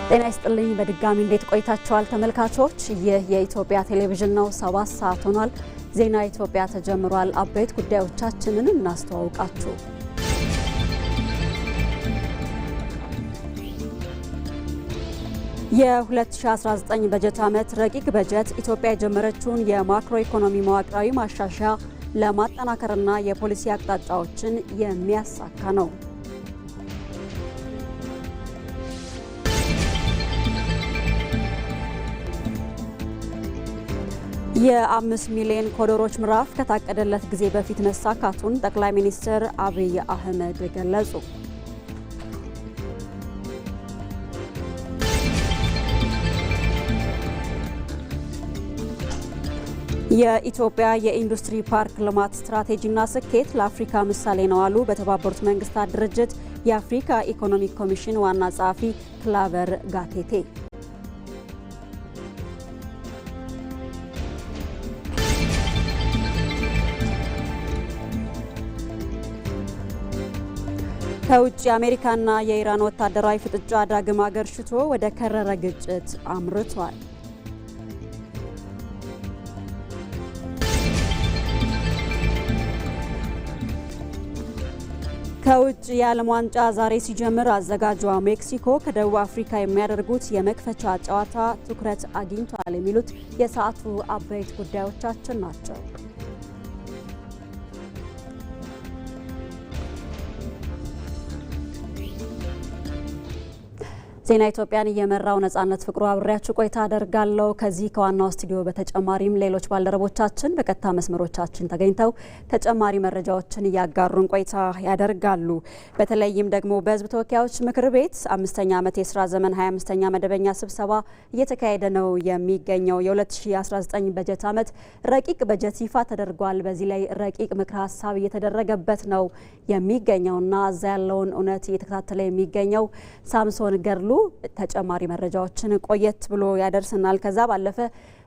ጤና ይስጥልኝ በድጋሚ እንዴት ቆይታችኋል ተመልካቾች? ይህ የኢትዮጵያ ቴሌቪዥን ነው። 7 ሰዓት ሆኗል። ዜና ኢትዮጵያ ተጀምሯል። አበይት ጉዳዮቻችንን እናስተዋውቃችሁ። የ2019 በጀት ዓመት ረቂቅ በጀት ኢትዮጵያ የጀመረችውን የማክሮ ኢኮኖሚ መዋቅራዊ ማሻሻያ ለማጠናከርና የፖሊሲ አቅጣጫዎችን የሚያሳካ ነው። የ5 ሚሊዮን ኮዶሮች ምዕራፍ ከታቀደለት ጊዜ በፊት መሳካቱን ጠቅላይ ሚኒስትር አብይ አህመድ ገለጹ። የኢትዮጵያ የኢንዱስትሪ ፓርክ ልማት ስትራቴጂና ስኬት ለአፍሪካ ምሳሌ ነው አሉ በተባበሩት መንግስታት ድርጅት የአፍሪካ ኢኮኖሚክ ኮሚሽን ዋና ጸሐፊ ክላቨር ጋቴቴ። ከውጭ የአሜሪካና የኢራን ወታደራዊ ፍጥጫ ዳግም አገርሽቶ ወደ ከረረ ግጭት አምርቷል። ከውጭ የዓለም ዋንጫ ዛሬ ሲጀምር አዘጋጇ ሜክሲኮ ከደቡብ አፍሪካ የሚያደርጉት የመክፈቻ ጨዋታ ትኩረት አግኝቷል። የሚሉት የሰዓቱ አበይት ጉዳዮቻችን ናቸው። ዜና ኢትዮጵያን እየመራው ነጻነት ፍቅሩ አብሬያችሁ ቆይታ አደርጋለሁ። ከዚህ ከዋናው ስቱዲዮ በተጨማሪም ሌሎች ባልደረቦቻችን በቀጥታ መስመሮቻችን ተገኝተው ተጨማሪ መረጃዎችን እያጋሩን ቆይታ ያደርጋሉ። በተለይም ደግሞ በሕዝብ ተወካዮች ምክር ቤት 5ኛ ዓመት የስራ ዘመን 25ኛ መደበኛ ስብሰባ እየተካሄደ ነው የሚገኘው። የ2019 በጀት ዓመት ረቂቅ በጀት ይፋ ተደርጓል። በዚህ ላይ ረቂቅ ምክረ ሀሳብ እየተደረገበት ነው የሚገኘውና እዛ ያለውን እውነት እየተከታተለ የሚገኘው ሳምሶን ገርሉ ተጨማሪ መረጃዎችን ቆየት ብሎ ያደርስናል። ከዛ ባለፈ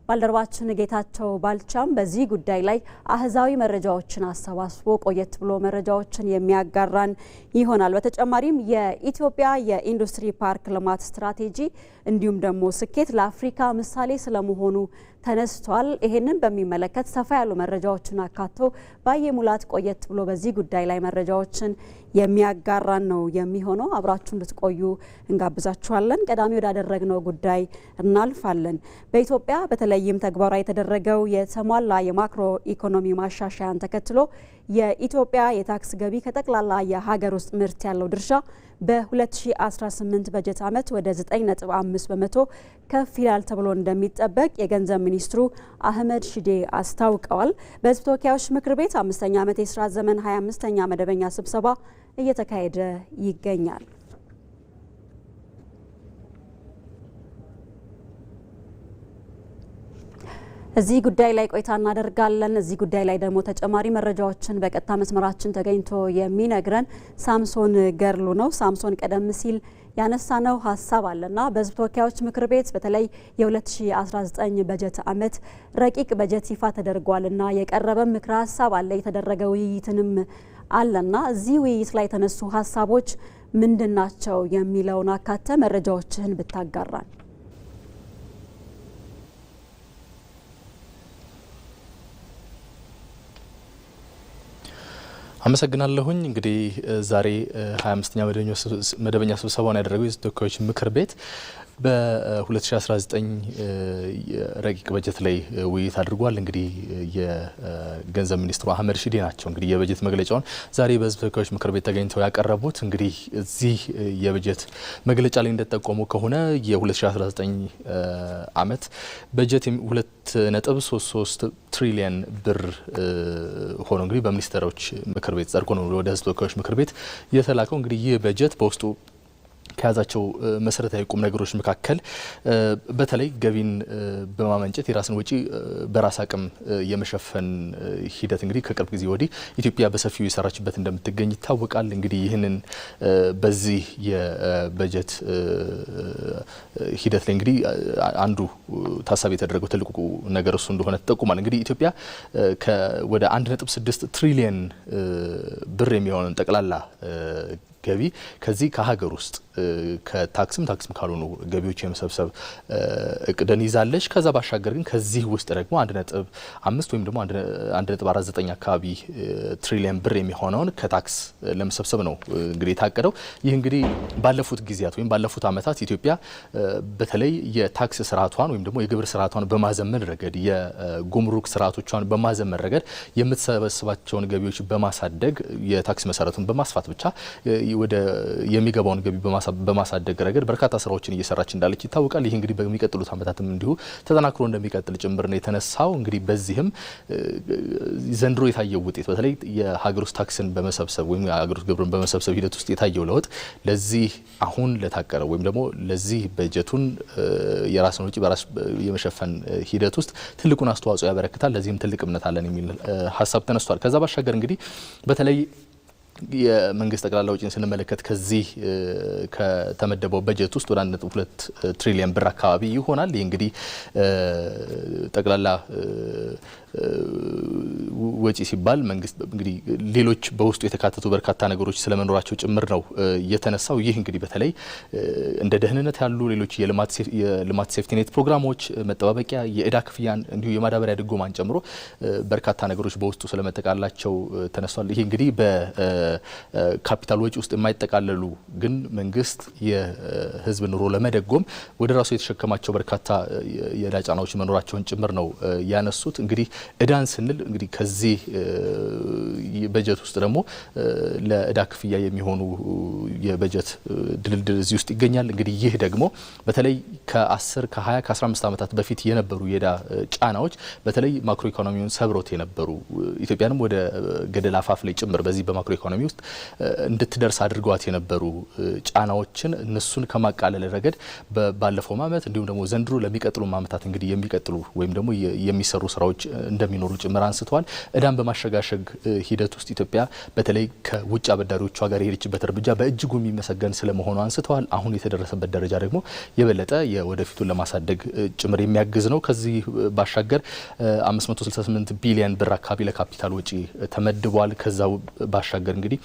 ባልደረባችን ጌታቸው ባልቻም በዚህ ጉዳይ ላይ አህዛዊ መረጃዎችን አሰባስቦ ቆየት ብሎ መረጃዎችን የሚያጋራን ይሆናል። በተጨማሪም የኢትዮጵያ የኢንዱስትሪ ፓርክ ልማት ስትራቴጂ እንዲሁም ደግሞ ስኬት ለአፍሪካ ምሳሌ ስለመሆኑ ተነስቷል። ይሄንን በሚመለከት ሰፋ ያሉ መረጃዎችን አካቶ ባየሙላት ቆየት ብሎ በዚህ ጉዳይ ላይ መረጃዎችን የሚያጋራን ነው የሚሆነው። አብራችሁን ልትቆዩ እንጋብዛችኋለን። ቀዳሚ ወዳደረግነው ጉዳይ እናልፋለን። በኢትዮጵያ በተለይም ተግባራዊ የተደረገው የተሟላ የማክሮ ኢኮኖሚ ማሻሻያን ተከትሎ የኢትዮጵያ የታክስ ገቢ ከጠቅላላ የሀገር ውስጥ ምርት ያለው ድርሻ በ2018 በጀት ዓመት ወደ 9.5 በመቶ ከፍ ይላል ተብሎ እንደሚጠበቅ የገንዘብ ሚኒስትሩ አህመድ ሺዴ አስታውቀዋል። በሕዝብ ተወካዮች ምክር ቤት 5ኛ ዓመት የስራ ዘመን 25ኛ መደበኛ ስብሰባ እየተካሄደ ይገኛል። እዚህ ጉዳይ ላይ ቆይታ እናደርጋለን። እዚህ ጉዳይ ላይ ደግሞ ተጨማሪ መረጃዎችን በቀጥታ መስመራችን ተገኝቶ የሚነግረን ሳምሶን ገርሉ ነው። ሳምሶን ቀደም ሲል ያነሳነው ሀሳብ አለና በሕዝብ ተወካዮች ምክር ቤት በተለይ የ2019 በጀት ዓመት ረቂቅ በጀት ይፋ ተደርጓልና የቀረበ ምክረ ሀሳብ አለ፣ የተደረገ ውይይትንም አለና እዚህ ውይይት ላይ የተነሱ ሀሳቦች ምንድናቸው የሚለውን አካተ መረጃዎችህን ብታጋራን። አመሰግናለሁኝ። እንግዲህ ዛሬ 25ኛ መደበኛ ስብሰባውን ያደረገው የሕዝብ ተወካዮች ምክር ቤት በ2019 ረቂቅ በጀት ላይ ውይይት አድርጓል። እንግዲህ የገንዘብ ሚኒስትሩ አህመድ ሺዴ ናቸው እንግዲህ የበጀት መግለጫውን ዛሬ በሕዝብ ተወካዮች ምክር ቤት ተገኝተው ያቀረቡት። እንግዲህ እዚህ የበጀት መግለጫ ላይ እንደተጠቆሙ ከሆነ የ2019 ዓመት በጀት 2.33 ትሪሊየን ብር ሆኖ እንግዲህ በሚኒስትሮች ምክር ቤት ጸድቆ ነው ወደ ሕዝብ ተወካዮች ምክር ቤት የተላከው። እንግዲህ ይህ በጀት በውስጡ ከያዛቸው መሰረታዊ ቁም ነገሮች መካከል በተለይ ገቢን በማመንጨት የራስን ወጪ በራስ አቅም የመሸፈን ሂደት እንግዲህ ከቅርብ ጊዜ ወዲህ ኢትዮጵያ በሰፊው የሰራችበት እንደምትገኝ ይታወቃል። እንግዲህ ይህንን በዚህ የበጀት ሂደት ላይ እንግዲህ አንዱ ታሳቢ የተደረገው ትልቁ ነገር እሱ እንደሆነ ተጠቁሟል። እንግዲህ ኢትዮጵያ ወደ 1.6 ትሪሊየን ብር የሚሆነውን ጠቅላላ ገቢ ከዚህ ከሀገር ውስጥ ከታክስም ካልሆኑ ገቢዎች የመሰብሰብ እቅድን ይዛለች። ከዛ ባሻገር ግን ከዚህ ውስጥ ደግሞ 1.5 ወይም ደግሞ 1.49 አካባቢ ትሪሊየን ብር የሚሆነውን ከታክስ ለመሰብሰብ ነው እንግዲህ የታቀደው። ይህ እንግዲህ ባለፉት ጊዜያት ወይም ባለፉት ዓመታት ኢትዮጵያ በተለይ የታክስ ስርዓቷን ወይም ደግሞ የግብር ስርዓቷን በማዘመን ረገድ የጉምሩክ ስርዓቶቿን በማዘመን ረገድ የምትሰበስባቸውን ገቢዎች በማሳደግ የታክስ መሰረቱን በማስፋት ብቻ ወደ የሚገባውን ገቢ በማሳደግ ረገድ በርካታ ስራዎችን እየሰራች እንዳለች ይታወቃል። ይህ እንግዲህ በሚቀጥሉት ዓመታትም እንዲሁ ተጠናክሮ እንደሚቀጥል ጭምር ነው የተነሳው። እንግዲህ በዚህም ዘንድሮ የታየው ውጤት በተለይ የሀገር ውስጥ ታክስን በመሰብሰብ ወይም የሀገር ውስጥ ግብርን በመሰብሰብ ሂደት ውስጥ የታየው ለውጥ ለዚህ አሁን ለታቀረው ወይም ደግሞ ለዚህ በጀቱን የራስን ወጪ በራስ የመሸፈን ሂደት ውስጥ ትልቁን አስተዋጽኦ ያበረክታል። ለዚህም ትልቅ እምነት አለን የሚል ሀሳብ ተነስቷል። ከዛ ባሻገር እንግዲህ በተለይ የመንግስት ጠቅላላ ወጪን ስንመለከት ከዚህ ከተመደበው በጀት ውስጥ ወደ 1.2 ትሪሊየን ብር አካባቢ ይሆናል። ይህ እንግዲህ ጠቅላላ ወጪ ሲባል መንግስት እንግዲህ ሌሎች በውስጡ የተካተቱ በርካታ ነገሮች ስለመኖራቸው ጭምር ነው የተነሳው። ይህ እንግዲህ በተለይ እንደ ደህንነት ያሉ ሌሎች የልማት ሴፍቲኔት ፕሮግራሞች፣ መጠባበቂያ፣ የእዳ ክፍያን እንዲሁ የማዳበሪያ ድጎማን ጨምሮ በርካታ ነገሮች በውስጡ ስለመጠቃላቸው ተነስቷል። ይህ እንግዲህ በካፒታል ወጪ ውስጥ የማይጠቃለሉ ግን መንግስት የህዝብ ኑሮ ለመደጎም ወደ ራሱ የተሸከማቸው በርካታ የዕዳ ጫናዎች መኖራቸውን ጭምር ነው ያነሱት። እንግዲህ እዳን ስንል እንግዲህ ከዚህ በጀት ውስጥ ደግሞ ለእዳ ክፍያ የሚሆኑ የበጀት ድልድል እዚህ ውስጥ ይገኛል። እንግዲህ ይህ ደግሞ በተለይ ከ10 ከ20 ከ15 ዓመታት በፊት የነበሩ የእዳ ጫናዎች በተለይ ማክሮ ኢኮኖሚውን ሰብሮት የነበሩ ኢትዮጵያንም ወደ ገደል አፋፍ ላይ ጭምር በዚህ በማክሮ ኢኮኖሚ ውስጥ እንድትደርስ አድርገዋት የነበሩ ጫናዎችን እነሱን ከማቃለል ረገድ ባለፈው ዓመት እንዲሁም ደግሞ ዘንድሮ ለሚቀጥሉ ዓመታት እንግዲህ የሚቀጥሉ ወይም ደግሞ የሚሰሩ ስራዎች እንደሚኖሩ ጭምር አንስተዋል። እዳን በማሸጋሸግ ሂደት ውስጥ ኢትዮጵያ በተለይ ከውጭ አበዳሪዎቿ ጋር የሄደችበት እርምጃ በእጅጉ የሚመሰገን ስለመሆኑ አንስተዋል። አሁን የተደረሰበት ደረጃ ደግሞ የበለጠ የወደፊቱን ለማሳደግ ጭምር የሚያግዝ ነው። ከዚህ ባሻገር 568 ቢሊዮን ብር አካባቢ ለካፒታል ወጪ ተመድቧል። ከዛው ባሻገር እንግዲህ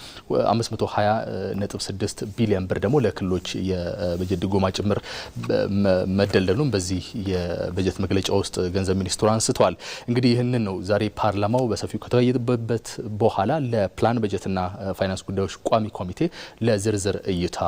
520.6 ቢሊዮን ብር ደግሞ ለክልሎች የበጀት ድጎማ ጭምር መደልደሉን በዚህ የበጀት መግለጫ ውስጥ ገንዘብ ሚኒስትሩ አንስተዋል። እንግዲህ ይህንን ነው ዛሬ ፓርላማው በሰፊው ከተወያየበት በኋላ ለፕላን በጀትና ፋይናንስ ጉዳዮች ቋሚ ኮሚቴ ለዝርዝር እይታ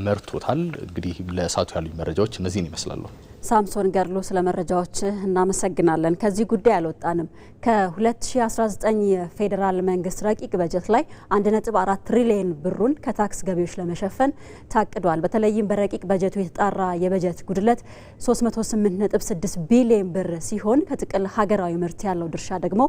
መርቶታል። እንግዲህ ለሳቱ ያሉ መረጃዎች እነዚህን ይመስላሉ። ሳምሶን ገርሎ ስለ መረጃዎች እናመሰግናለን። ከዚህ ጉዳይ አልወጣንም። ከ2019 የፌዴራል መንግስት ረቂቅ በጀት ላይ 1.4 ትሪሊየን ብሩን ከታክስ ገቢዎች ለመሸፈን ታቅዷል። በተለይም በረቂቅ በጀቱ የተጣራ የበጀት ጉድለት 308.6 ቢሊዮን ብር ሲሆን ከጥቅል ሀገራዊ ምርት ያለው ድርሻ ደግሞ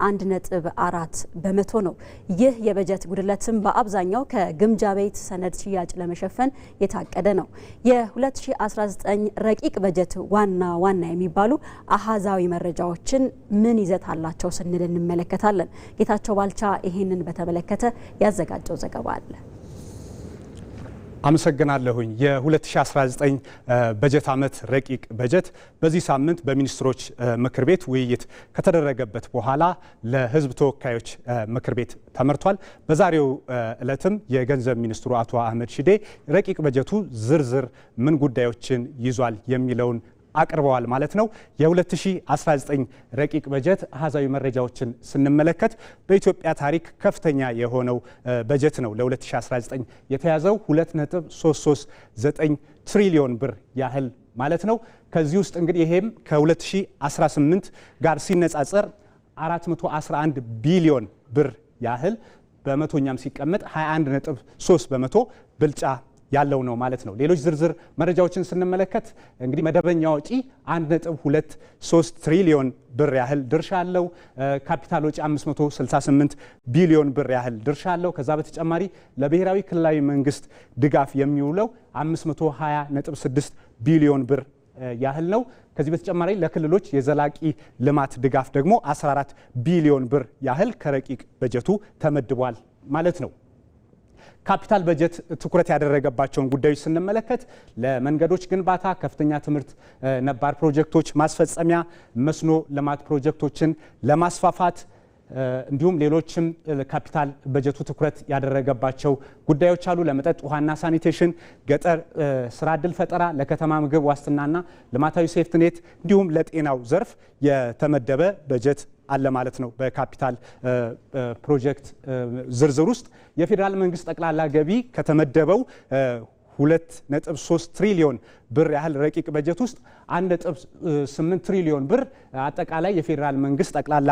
1.4 በመቶ ነው። ይህ የበጀት ጉድለትም በአብዛኛው ከግምጃ ቤት ሰነድ ሽያጭ ለመሸፈን የታቀደ ነው። የ2019 ረቂቅ በጀት ዋና የሚባሉ አሃዛዊ መረጃዎችን ምን ይዘት አላቸው ስንል እንመለከታለን። ጌታቸው ባልቻ ይህንን በተመለከተ ያዘጋጀው ዘገባ አለ። አመሰግናለሁኝ። የ2019 በጀት ዓመት ረቂቅ በጀት በዚህ ሳምንት በሚኒስትሮች ምክር ቤት ውይይት ከተደረገበት በኋላ ለሕዝብ ተወካዮች ምክር ቤት ተመርቷል። በዛሬው ዕለትም የገንዘብ ሚኒስትሩ አቶ አህመድ ሺዴ ረቂቅ በጀቱ ዝርዝር ምን ጉዳዮችን ይዟል የሚለውን አቅርበዋል ማለት ነው። የ2019 ረቂቅ በጀት አሃዛዊ መረጃዎችን ስንመለከት በኢትዮጵያ ታሪክ ከፍተኛ የሆነው በጀት ነው። ለ2019 የተያዘው 2.339 ትሪሊዮን ብር ያህል ማለት ነው። ከዚህ ውስጥ እንግዲህ ይሄም ከ2018 ጋር ሲነጻጸር 411 ቢሊዮን ብር ያህል በመቶኛም ሲቀመጥ 21.3 በመቶ ብልጫ ያለው ነው ማለት ነው። ሌሎች ዝርዝር መረጃዎችን ስንመለከት እንግዲህ መደበኛ ወጪ 1.23 ትሪሊዮን ብር ያህል ድርሻ አለው። ካፒታል ወጪ 568 ቢሊዮን ብር ያህል ድርሻ አለው። ከዛ በተጨማሪ ለብሔራዊ ክልላዊ መንግስት ድጋፍ የሚውለው 520.6 ቢሊዮን ብር ያህል ነው። ከዚህ በተጨማሪ ለክልሎች የዘላቂ ልማት ድጋፍ ደግሞ 14 ቢሊዮን ብር ያህል ከረቂቅ በጀቱ ተመድቧል ማለት ነው። ካፒታል በጀት ትኩረት ያደረገባቸውን ጉዳዮች ስንመለከት ለመንገዶች ግንባታ፣ ከፍተኛ ትምህርት ነባር ፕሮጀክቶች ማስፈጸሚያ፣ መስኖ ልማት ፕሮጀክቶችን ለማስፋፋት እንዲሁም ሌሎችም ካፒታል በጀቱ ትኩረት ያደረገባቸው ጉዳዮች አሉ። ለመጠጥ ውሃና ሳኒቴሽን፣ ገጠር ስራ ዕድል ፈጠራ፣ ለከተማ ምግብ ዋስትናና ልማታዊ ሴፍትኔት እንዲሁም ለጤናው ዘርፍ የተመደበ በጀት አለ ማለት ነው። በካፒታል ፕሮጀክት ዝርዝር ውስጥ የፌዴራል መንግስት ጠቅላላ ገቢ ከተመደበው 2.3 ትሪሊዮን ብር ያህል ረቂቅ በጀት ውስጥ 1.8 ትሪሊዮን ብር አጠቃላይ የፌዴራል መንግስት ጠቅላላ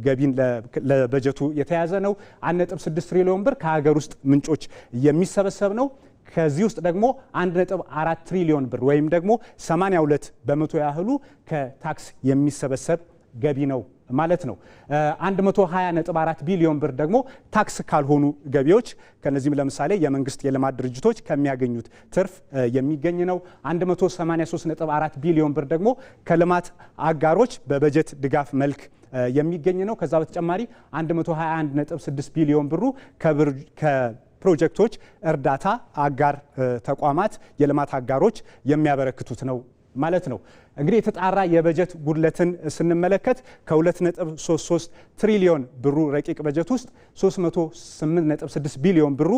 ገቢን ለበጀቱ የተያዘ ነው። 1.6 ትሪሊዮን ብር ከሀገር ውስጥ ምንጮች የሚሰበሰብ ነው። ከዚህ ውስጥ ደግሞ 1.4 ትሪሊዮን ብር ወይም ደግሞ 82 በመቶ ያህሉ ከታክስ የሚሰበሰብ ገቢ ነው ማለት ነው። 120.4 ቢሊዮን ብር ደግሞ ታክስ ካልሆኑ ገቢዎች ከነዚህም ለምሳሌ የመንግስት የልማት ድርጅቶች ከሚያገኙት ትርፍ የሚገኝ ነው። 183.4 ቢሊዮን ብር ደግሞ ከልማት አጋሮች በበጀት ድጋፍ መልክ የሚገኝ ነው። ከዛ በተጨማሪ 121.6 ቢሊዮን ብሩ ከፕሮጀክቶች እርዳታ አጋር ተቋማት የልማት አጋሮች የሚያበረክቱት ነው ማለት ነው። እንግዲህ የተጣራ የበጀት ጉድለትን ስንመለከት ከ2.33 ትሪሊዮን ብሩ ረቂቅ በጀት ውስጥ 308.6 ቢሊዮን ብሩ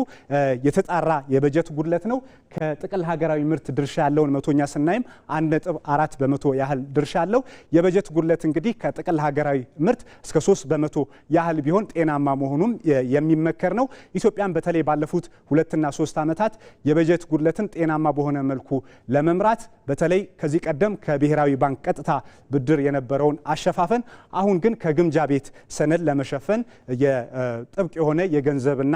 የተጣራ የበጀት ጉድለት ነው። ከጥቅል ሀገራዊ ምርት ድርሻ ያለውን መቶኛ ስናይም 1.4 በመቶ ያህል ድርሻ አለው። የበጀት ጉድለት እንግዲህ ከጥቅል ሀገራዊ ምርት እስከ 3 በመቶ ያህል ቢሆን ጤናማ መሆኑም የሚመከር ነው። ኢትዮጵያን በተለይ ባለፉት 2 እና 3 ዓመታት የበጀት ጉድለትን ጤናማ በሆነ መልኩ ለመምራት በተለይ ከዚህ ቀደም ብሔራዊ ባንክ ቀጥታ ብድር የነበረውን አሸፋፈን አሁን ግን ከግምጃ ቤት ሰነድ ለመሸፈን የጥብቅ የሆነ የገንዘብና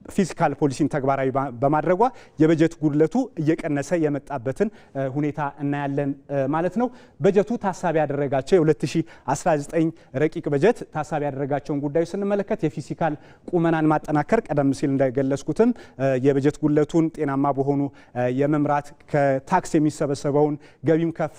ፊስካል ፖሊሲን ተግባራዊ በማድረጓ የበጀት ጉድለቱ እየቀነሰ የመጣበትን ሁኔታ እናያለን ማለት ነው። በጀቱ ታሳቢ ያደረጋቸው የ2019 ረቂቅ በጀት ታሳቢ ያደረጋቸውን ጉዳዮች ስንመለከት የፊስካል ቁመናን ማጠናከር፣ ቀደም ሲል እንደገለጽኩትም የበጀት ጉድለቱን ጤናማ በሆኑ የመምራት ከታክስ የሚሰበሰበውን ገቢም ከፍ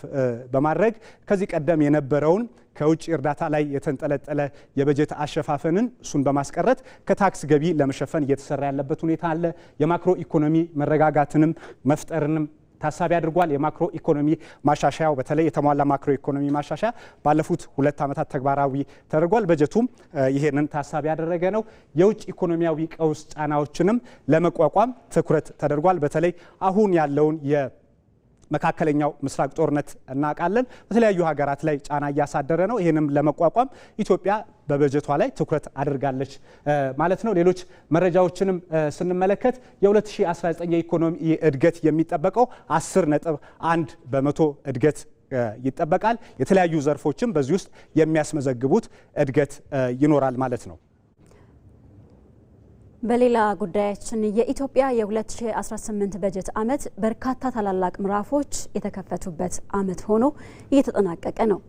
በማድረግ ከዚህ ቀደም የነበረውን ከውጭ እርዳታ ላይ የተንጠለጠለ የበጀት አሸፋፈንን እሱን በማስቀረት ከታክስ ገቢ ለመሸፈን እየተሰራ ያለበት ሁኔታ አለ። የማክሮ ኢኮኖሚ መረጋጋትንም መፍጠርንም ታሳቢ አድርጓል። የማክሮ ኢኮኖሚ ማሻሻያው በተለይ የተሟላ ማክሮ ኢኮኖሚ ማሻሻያ ባለፉት 2 ዓመታት ተግባራዊ ተደርጓል። በጀቱም ይሄንን ታሳቢ ያደረገ ነው። የውጭ ኢኮኖሚያዊ ቀውስ ጫናዎችንም ለመቋቋም ትኩረት ተደርጓል። በተለይ አሁን ያለውን መካከለኛው ምስራቅ ጦርነት እናውቃለን። በተለያዩ ሀገራት ላይ ጫና እያሳደረ ነው። ይህንም ለመቋቋም ኢትዮጵያ በበጀቷ ላይ ትኩረት አድርጋለች ማለት ነው። ሌሎች መረጃዎችንም ስንመለከት የ2019 የኢኮኖሚ እድገት የሚጠበቀው 10.1 በመቶ እድገት ይጠበቃል። የተለያዩ ዘርፎችም በዚህ ውስጥ የሚያስመዘግቡት እድገት ይኖራል ማለት ነው። በሌላ ጉዳያችን የኢትዮጵያ የ2018 በጀት ዓመት በርካታ ታላላቅ ምዕራፎች የተከፈቱበት ዓመት ሆኖ እየተጠናቀቀ ነው።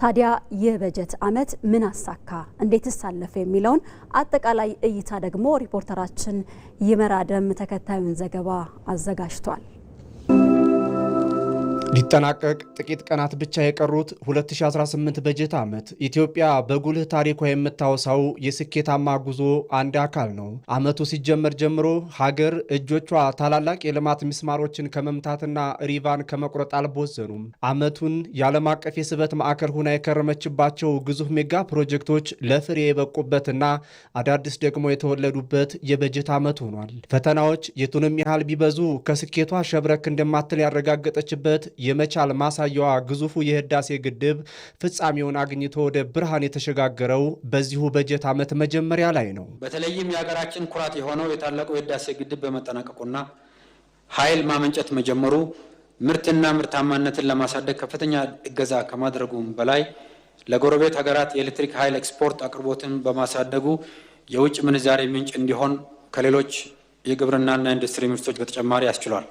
ታዲያ ይህ በጀት ዓመት ምን አሳካ፣ እንዴትስ አለፈ የሚለውን አጠቃላይ እይታ ደግሞ ሪፖርተራችን ይመራደም ተከታዩን ዘገባ አዘጋጅቷል። ሊጠናቀቅ ጥቂት ቀናት ብቻ የቀሩት 2018 በጀት ዓመት ኢትዮጵያ በጉልህ ታሪኳ የምታወሳው የስኬታማ ጉዞ አንድ አካል ነው። ዓመቱ ሲጀመር ጀምሮ ሀገር እጆቿ ታላላቅ የልማት ሚስማሮችን ከመምታትና ሪቫን ከመቁረጥ አልቦዘኑም። ዓመቱን የዓለም አቀፍ የስበት ማዕከል ሆና የከረመችባቸው ግዙፍ ሜጋ ፕሮጀክቶች ለፍሬ የበቁበትና አዳዲስ ደግሞ የተወለዱበት የበጀት ዓመት ሆኗል። ፈተናዎች የቱንም ያህል ቢበዙ ከስኬቷ ሸብረክ እንደማትል ያረጋገጠችበት የመቻል ማሳያዋ ግዙፉ የህዳሴ ግድብ ፍጻሜውን አግኝቶ ወደ ብርሃን የተሸጋገረው በዚሁ በጀት ዓመት መጀመሪያ ላይ ነው። በተለይም የሀገራችን ኩራት የሆነው የታላቁ የህዳሴ ግድብ በመጠናቀቁና ኃይል ማመንጨት መጀመሩ ምርትና ምርታማነትን ለማሳደግ ከፍተኛ እገዛ ከማድረጉም በላይ ለጎረቤት ሀገራት የኤሌክትሪክ ኃይል ኤክስፖርት አቅርቦትን በማሳደጉ የውጭ ምንዛሬ ምንጭ እንዲሆን ከሌሎች የግብርናና ኢንዱስትሪ ምርቶች በተጨማሪ ያስችሏል።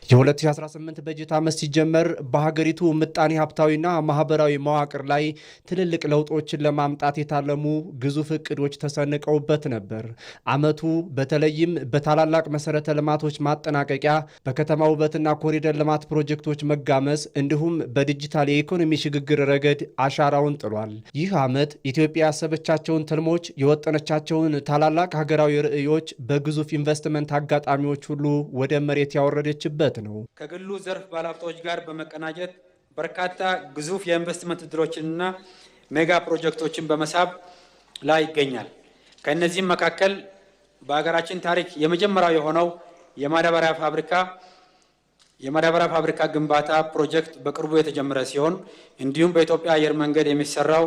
የ2018 በጀት ዓመት ሲጀመር በሀገሪቱ ምጣኔ ሀብታዊና ማህበራዊ መዋቅር ላይ ትልልቅ ለውጦችን ለማምጣት የታለሙ ግዙፍ እቅዶች ተሰንቀውበት ነበር። ዓመቱ በተለይም በታላላቅ መሰረተ ልማቶች ማጠናቀቂያ፣ በከተማ ውበትና ኮሪደር ልማት ፕሮጀክቶች መጋመስ እንዲሁም በዲጂታል የኢኮኖሚ ሽግግር ረገድ አሻራውን ጥሏል። ይህ ዓመት ኢትዮጵያ ያሰበቻቸውን ትልሞች፣ የወጠነቻቸውን ታላላቅ ሀገራዊ ርዕዮች በግዙፍ ኢንቨስትመንት አጋጣሚዎች ሁሉ ወደ መሬት ያወረደችበት ነው። ከግሉ ዘርፍ ባለሀብቶች ጋር በመቀናጀት በርካታ ግዙፍ የኢንቨስትመንት እድሎችንና ሜጋ ፕሮጀክቶችን በመሳብ ላይ ይገኛል። ከእነዚህም መካከል በሀገራችን ታሪክ የመጀመሪያው የሆነው የማዳበሪያ ፋብሪካ ግንባታ ፕሮጀክት በቅርቡ የተጀመረ ሲሆን እንዲሁም በኢትዮጵያ አየር መንገድ የሚሰራው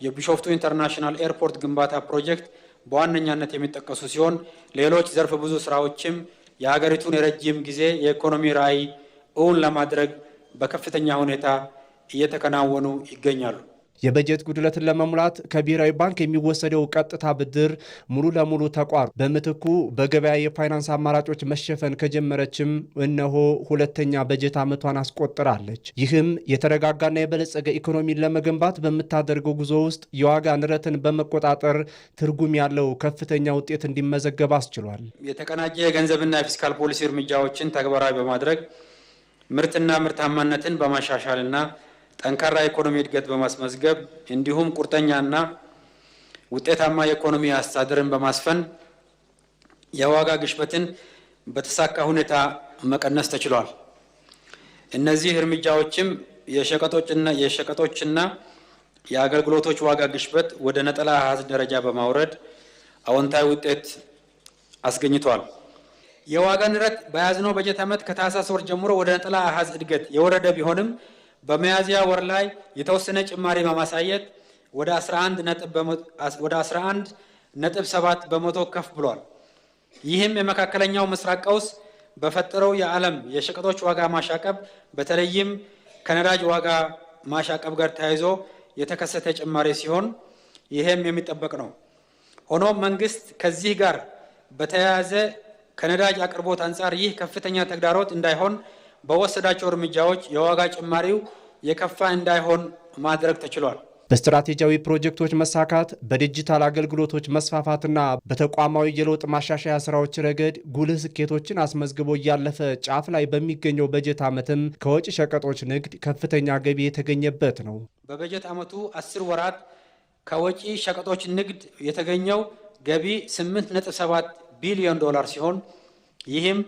የቢሾፍቱ ኢንተርናሽናል ኤርፖርት ግንባታ ፕሮጀክት በዋነኛነት የሚጠቀሱ ሲሆን ሌሎች ዘርፍ ብዙ ስራዎችም የሀገሪቱን የረጅም ጊዜ የኢኮኖሚ ራዕይ እውን ለማድረግ በከፍተኛ ሁኔታ እየተከናወኑ ይገኛሉ። የበጀት ጉድለትን ለመሙላት ከብሔራዊ ባንክ የሚወሰደው ቀጥታ ብድር ሙሉ ለሙሉ ተቋርጦ በምትኩ በገበያ የፋይናንስ አማራጮች መሸፈን ከጀመረችም እነሆ ሁለተኛ በጀት ዓመቷን አስቆጥራለች። ይህም የተረጋጋና የበለጸገ ኢኮኖሚን ለመገንባት በምታደርገው ጉዞ ውስጥ የዋጋ ንረትን በመቆጣጠር ትርጉም ያለው ከፍተኛ ውጤት እንዲመዘገብ አስችሏል። የተቀናጀ የገንዘብና የፊስካል ፖሊሲ እርምጃዎችን ተግባራዊ በማድረግ ምርትና ምርታማነትን በማሻሻልና ጠንካራ ኢኮኖሚ እድገት በማስመዝገብ እንዲሁም ቁርጠኛና ውጤታማ የኢኮኖሚ አስተዳደርን በማስፈን የዋጋ ግሽበትን በተሳካ ሁኔታ መቀነስ ተችሏል። እነዚህ እርምጃዎችም የሸቀጦችና የአገልግሎቶች ዋጋ ግሽበት ወደ ነጠላ አሃዝ ደረጃ በማውረድ አዎንታዊ ውጤት አስገኝቷል። የዋጋ ንረት በያዝነው በጀት ዓመት ከታህሳስ ወር ጀምሮ ወደ ነጠላ አሃዝ እድገት የወረደ ቢሆንም በሚያዝያ ወር ላይ የተወሰነ ጭማሪ በማሳየት ወደ 11.7 በመቶ ከፍ ብሏል። ይህም የመካከለኛው ምስራቅ ቀውስ በፈጠረው የዓለም የሸቀጦች ዋጋ ማሻቀብ በተለይም ከነዳጅ ዋጋ ማሻቀብ ጋር ተያይዞ የተከሰተ ጭማሪ ሲሆን ይህም የሚጠበቅ ነው። ሆኖም መንግስት ከዚህ ጋር በተያያዘ ከነዳጅ አቅርቦት አንጻር ይህ ከፍተኛ ተግዳሮት እንዳይሆን በወሰዳቸው እርምጃዎች የዋጋ ጭማሪው የከፋ እንዳይሆን ማድረግ ተችሏል። በስትራቴጂያዊ ፕሮጀክቶች መሳካት፣ በዲጂታል አገልግሎቶች መስፋፋትና በተቋማዊ የለውጥ ማሻሻያ ስራዎች ረገድ ጉልህ ስኬቶችን አስመዝግቦ እያለፈ ጫፍ ላይ በሚገኘው በጀት ዓመትም ከወጪ ሸቀጦች ንግድ ከፍተኛ ገቢ የተገኘበት ነው። በበጀት ዓመቱ 10 ወራት ከወጪ ሸቀጦች ንግድ የተገኘው ገቢ $8.7 ቢሊዮን ሲሆን ይህም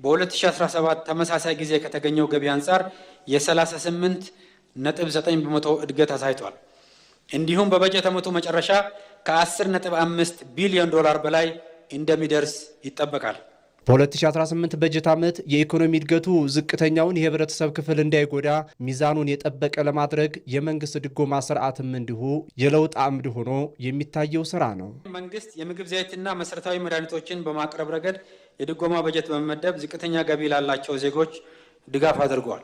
በ2017 ተመሳሳይ ጊዜ ከተገኘው ገቢ አንጻር የ38.9 በመቶ እድገት አሳይቷል። እንዲሁም በበጀት ዓመቱ መጨረሻ ከ10.5 ቢሊዮን በላይ እንደሚደርስ ይጠበቃል። በ2018 በጀት ዓመት የኢኮኖሚ እድገቱ ዝቅተኛውን የህብረተሰብ ክፍል እንዳይጎዳ ሚዛኑን የጠበቀ ለማድረግ የመንግስት ድጎማ ስርዓትም እንዲሁ የለውጥ አምድ ሆኖ የሚታየው ስራ ነው። መንግስት የምግብ ዘይትና መሰረታዊ መድኃኒቶችን በማቅረብ ረገድ የድጎማ በጀት በመመደብ ዝቅተኛ ገቢ ላላቸው ዜጎች ድጋፍ አድርጓል።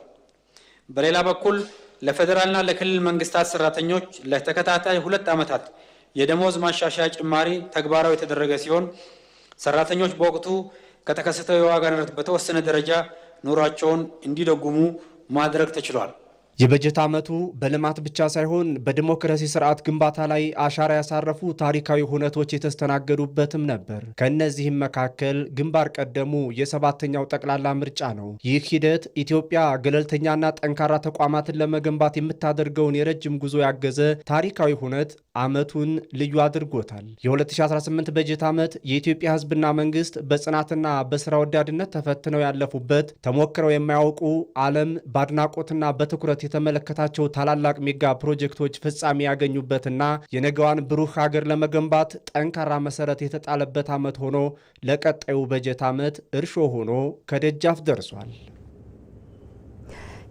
በሌላ በኩል ለፌዴራልና ለክልል መንግስታት ሰራተኞች ለተከታታይ 2 ዓመታት የደሞዝ ማሻሻያ ጭማሪ ተግባራዊ የተደረገ ሲሆን ሰራተኞች በወቅቱ ከተከሰተው የዋጋ ንረት በተወሰነ ደረጃ ኑሯቸውን እንዲደጉሙ ማድረግ ተችሏል። የበጀት ዓመቱ በልማት ብቻ ሳይሆን በዲሞክራሲ ስርዓት ግንባታ ላይ አሻራ ያሳረፉ ታሪካዊ ሁነቶች የተስተናገዱበትም ነበር። ከእነዚህም መካከል ግንባር ቀደሙ የ7ኛው ጠቅላላ ምርጫ ነው። ይህ ሂደት ኢትዮጵያ ገለልተኛና ጠንካራ ተቋማትን ለመገንባት የምታደርገውን የረጅም ጉዞ ያገዘ ታሪካዊ ሁነት ዓመቱን ልዩ አድርጎታል። የ2018 በጀት ዓመት የኢትዮጵያ ሕዝብና መንግስት በጽናትና በስራ ወዳድነት ተፈትነው ያለፉበት፣ ተሞክረው የማያውቁ ዓለም በአድናቆትና በትኩረት የተመለከታቸው ታላላቅ ሜጋ ፕሮጀክቶች ፍጻሜ ያገኙበትና የነገዋን ብሩህ ሀገር ለመገንባት ጠንካራ መሰረት የተጣለበት ዓመት ሆኖ ለቀጣዩ በጀት ዓመት እርሾ ሆኖ ከደጃፍ ደርሷል።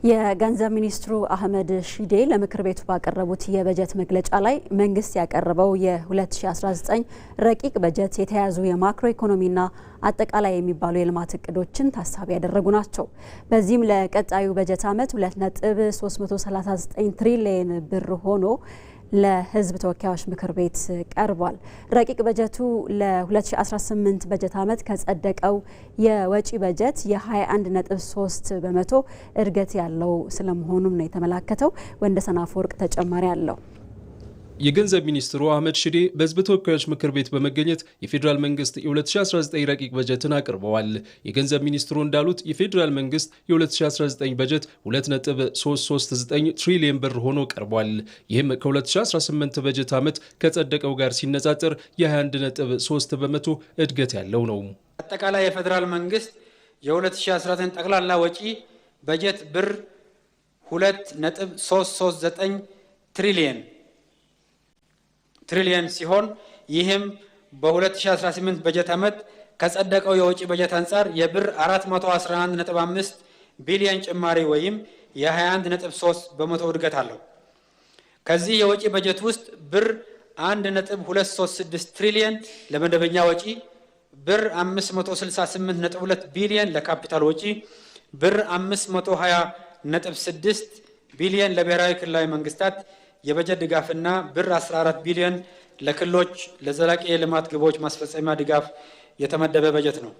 የገንዘብ ሚኒስትሩ አህመድ ሺዴ ለምክር ቤቱ ባቀረቡት የበጀት መግለጫ ላይ መንግስት ያቀረበው የ2019 ረቂቅ በጀት የተያዙ የማክሮ ኢኮኖሚና አጠቃላይ የሚባሉ የልማት እቅዶችን ታሳቢ ያደረጉ ናቸው። በዚህም ለቀጣዩ በጀት ዓመት 2.339 ትሪሊየን ብር ሆኖ ለሕዝብ ተወካዮች ምክር ቤት ቀርቧል። ረቂቅ በጀቱ ለ2018 በጀት ዓመት ከጸደቀው የወጪ በጀት የ21.3 በመቶ እድገት ያለው ስለመሆኑም ነው የተመላከተው። ወንደሰን አፈወርቅ ተጨማሪ አለው። የገንዘብ ሚኒስትሩ አህመድ ሺዴ በህዝብ ተወካዮች ምክር ቤት በመገኘት የፌዴራል መንግስት የ2019 ረቂቅ በጀትን አቅርበዋል። የገንዘብ ሚኒስትሩ እንዳሉት የፌዴራል መንግስት የ2019 በጀት 2.339 ትሪሊየን ብር ሆኖ ቀርቧል። ይህም ከ2018 በጀት ዓመት ከጸደቀው ጋር ሲነጻጸር የ21.3 በመቶ እድገት ያለው ነው። አጠቃላይ የፌዴራል መንግስት የ2019 ጠቅላላ ወጪ በጀት ብር 2.339 ትሪሊየን ትሪሊየን ሲሆን ይህም በ2018 በጀት ዓመት ከጸደቀው የወጪ በጀት አንጻር የብር 411.5 ቢሊዮን ጭማሪ ወይም የ21.3 በመቶ እድገት አለው። ከዚህ የወጪ በጀት ውስጥ ብር 1.236 ትሪሊየን ለመደበኛ ወጪ፣ ብር 568.2 ቢሊዮን ለካፒታል ወጪ፣ ብር 520.6 ቢሊዮን ለብሔራዊ ክልላዊ መንግስታት የበጀት ድጋፍና ብር 14 ቢሊዮን ለክልሎች ለዘላቂ የልማት ግቦች ማስፈጸሚያ ድጋፍ የተመደበ በጀት ነው።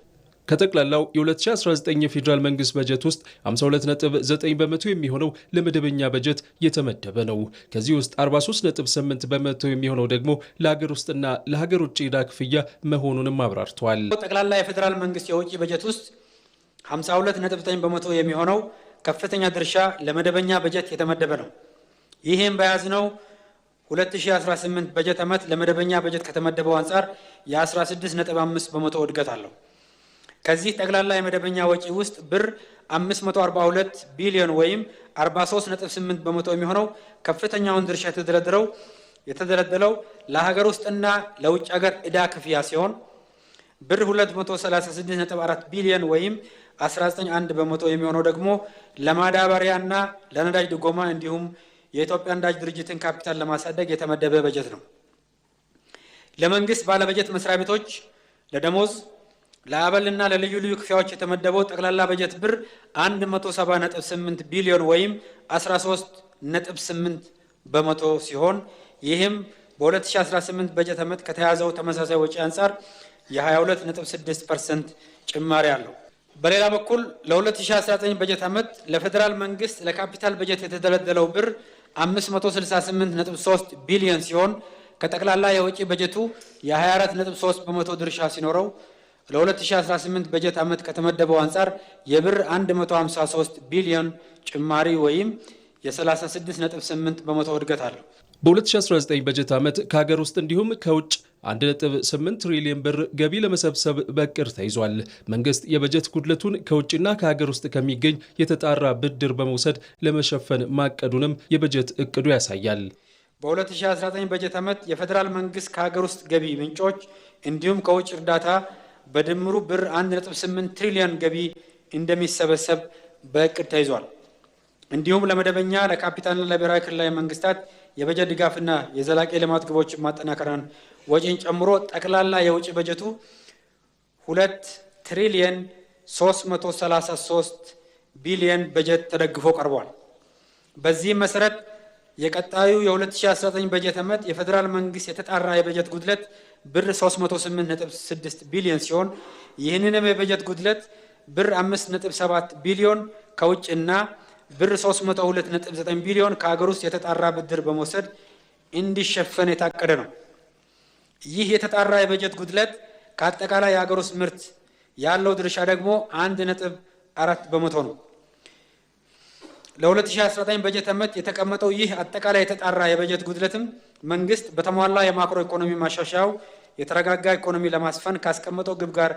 ከጠቅላላው የ2019 የፌዴራል መንግስት በጀት ውስጥ 52.9 በመቶ የሚሆነው ለመደበኛ በጀት የተመደበ ነው። ከዚህ ውስጥ 43.8 በመቶ የሚሆነው ደግሞ ለሀገር ውስጥና ለሀገር ውጭ ዕዳ ክፍያ መሆኑንም አብራርተዋል። ጠቅላላ የፌዴራል መንግስት የውጭ በጀት ውስጥ 52.9 በመቶ የሚሆነው ከፍተኛ ድርሻ ለመደበኛ በጀት የተመደበ ነው። ይህም በያዝነው 2018 በጀት ዓመት ለመደበኛ በጀት ከተመደበው አንጻር የ16.5 በመቶ እድገት አለው። ከዚህ ጠቅላላ የመደበኛ ወጪ ውስጥ ብር 542 ቢሊዮን ወይም 43.8 በመቶ የሚሆነው ከፍተኛውን ድርሻ የተደለደለው ለሀገር ውስጥና ለውጭ ሀገር ዕዳ ክፍያ ሲሆን ብር 236.4 ቢሊዮን ወይም 19.1 በመቶ የሚሆነው ደግሞ ለማዳበሪያና ለነዳጅ ድጎማ እንዲሁም የኢትዮጵያ ነዳጅ ድርጅትን ካፒታል ለማሳደግ የተመደበ በጀት ነው። ለመንግስት ባለበጀት መስሪያ ቤቶች ለደሞዝ ለአበልና ለልዩ ልዩ ክፍያዎች የተመደበው ጠቅላላ በጀት ብር 170.8 ቢሊዮን ወይም 13.8 በመቶ ሲሆን ይህም በ2018 በጀት ዓመት ከተያዘው ተመሳሳይ ወጪ አንጻር የ22.6% ጭማሪ አለው። በሌላ በኩል ለ2019 በጀት ዓመት ለፌዴራል መንግስት ለካፒታል በጀት የተደለደለው ብር 568.3 ቢሊዮን ሲሆን ከጠቅላላ የወጪ በጀቱ የ24.3 በመቶ ድርሻ ሲኖረው ለ2018 በጀት ዓመት ከተመደበው አንጻር የብር 153 ቢሊዮን ጭማሪ ወይም የ36.8 በመቶ እድገት አለው። በ2019 በጀት ዓመት ከሀገር ውስጥ እንዲሁም ከውጭ 1.8 ትሪሊዮን ብር ገቢ ለመሰብሰብ በእቅድ ተይዟል። መንግስት የበጀት ጉድለቱን ከውጭና ከሀገር ውስጥ ከሚገኝ የተጣራ ብድር በመውሰድ ለመሸፈን ማቀዱንም የበጀት እቅዱ ያሳያል። በ2019 በጀት ዓመት የፌዴራል መንግስት ከሀገር ውስጥ ገቢ ምንጮች እንዲሁም ከውጭ እርዳታ በድምሩ ብር 1.8 ትሪሊዮን ገቢ እንደሚሰበሰብ በእቅድ ተይዟል። እንዲሁም ለመደበኛ ለካፒታልና ለብሔራዊ ክልላዊ መንግስታት የበጀት ድጋፍና የዘላቂ ልማት ግቦች ማጠናከሪያን ወጪን ጨምሮ ጠቅላላ የውጭ በጀቱ 2 ትሪሊየን 333 ቢሊየን በጀት ተደግፎ ቀርቧል። በዚህም መሰረት የቀጣዩ የ2019 በጀት ዓመት የፌዴራል መንግስት የተጣራ የበጀት ጉድለት ብር 308.6 ቢሊዮን ሲሆን ይህንንም የበጀት ጉድለት ብር 5.7 ቢሊዮን ከውጭና ብር 302.9 ቢሊዮን ከሀገር ውስጥ የተጣራ ብድር በመውሰድ እንዲሸፈን የታቀደ ነው። ይህ የተጣራ የበጀት ጉድለት ከአጠቃላይ የሀገር ውስጥ ምርት ያለው ድርሻ ደግሞ 1.4 በመቶ ነው። ለ2019 በጀት ዓመት የተቀመጠው ይህ አጠቃላይ የተጣራ የበጀት ጉድለትም መንግስት በተሟላ የማክሮ ኢኮኖሚ ማሻሻያው የተረጋጋ ኢኮኖሚ ለማስፈን ካስቀመጠው ግብ ጋር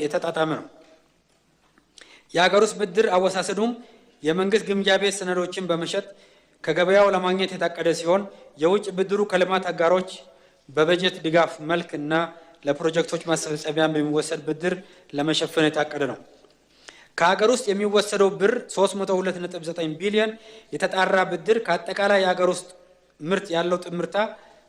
የተጣጣመ ነው። የሀገር ውስጥ ብድር አወሳሰዱም የመንግስት ግምጃ ቤት ሰነዶችን በመሸጥ ከገበያው ለማግኘት የታቀደ ሲሆን የውጭ ብድሩ ከልማት አጋሮች በበጀት ድጋፍ መልክ እና ለፕሮጀክቶች ማስፈጸሚያ በሚወሰድ ብድር ለመሸፈን የታቀደ ነው። ከሀገር ውስጥ የሚወሰደው ብር 302.9 ቢሊዮን የተጣራ ብድር ከአጠቃላይ የሀገር ውስጥ ምርት ያለው ጥምርታ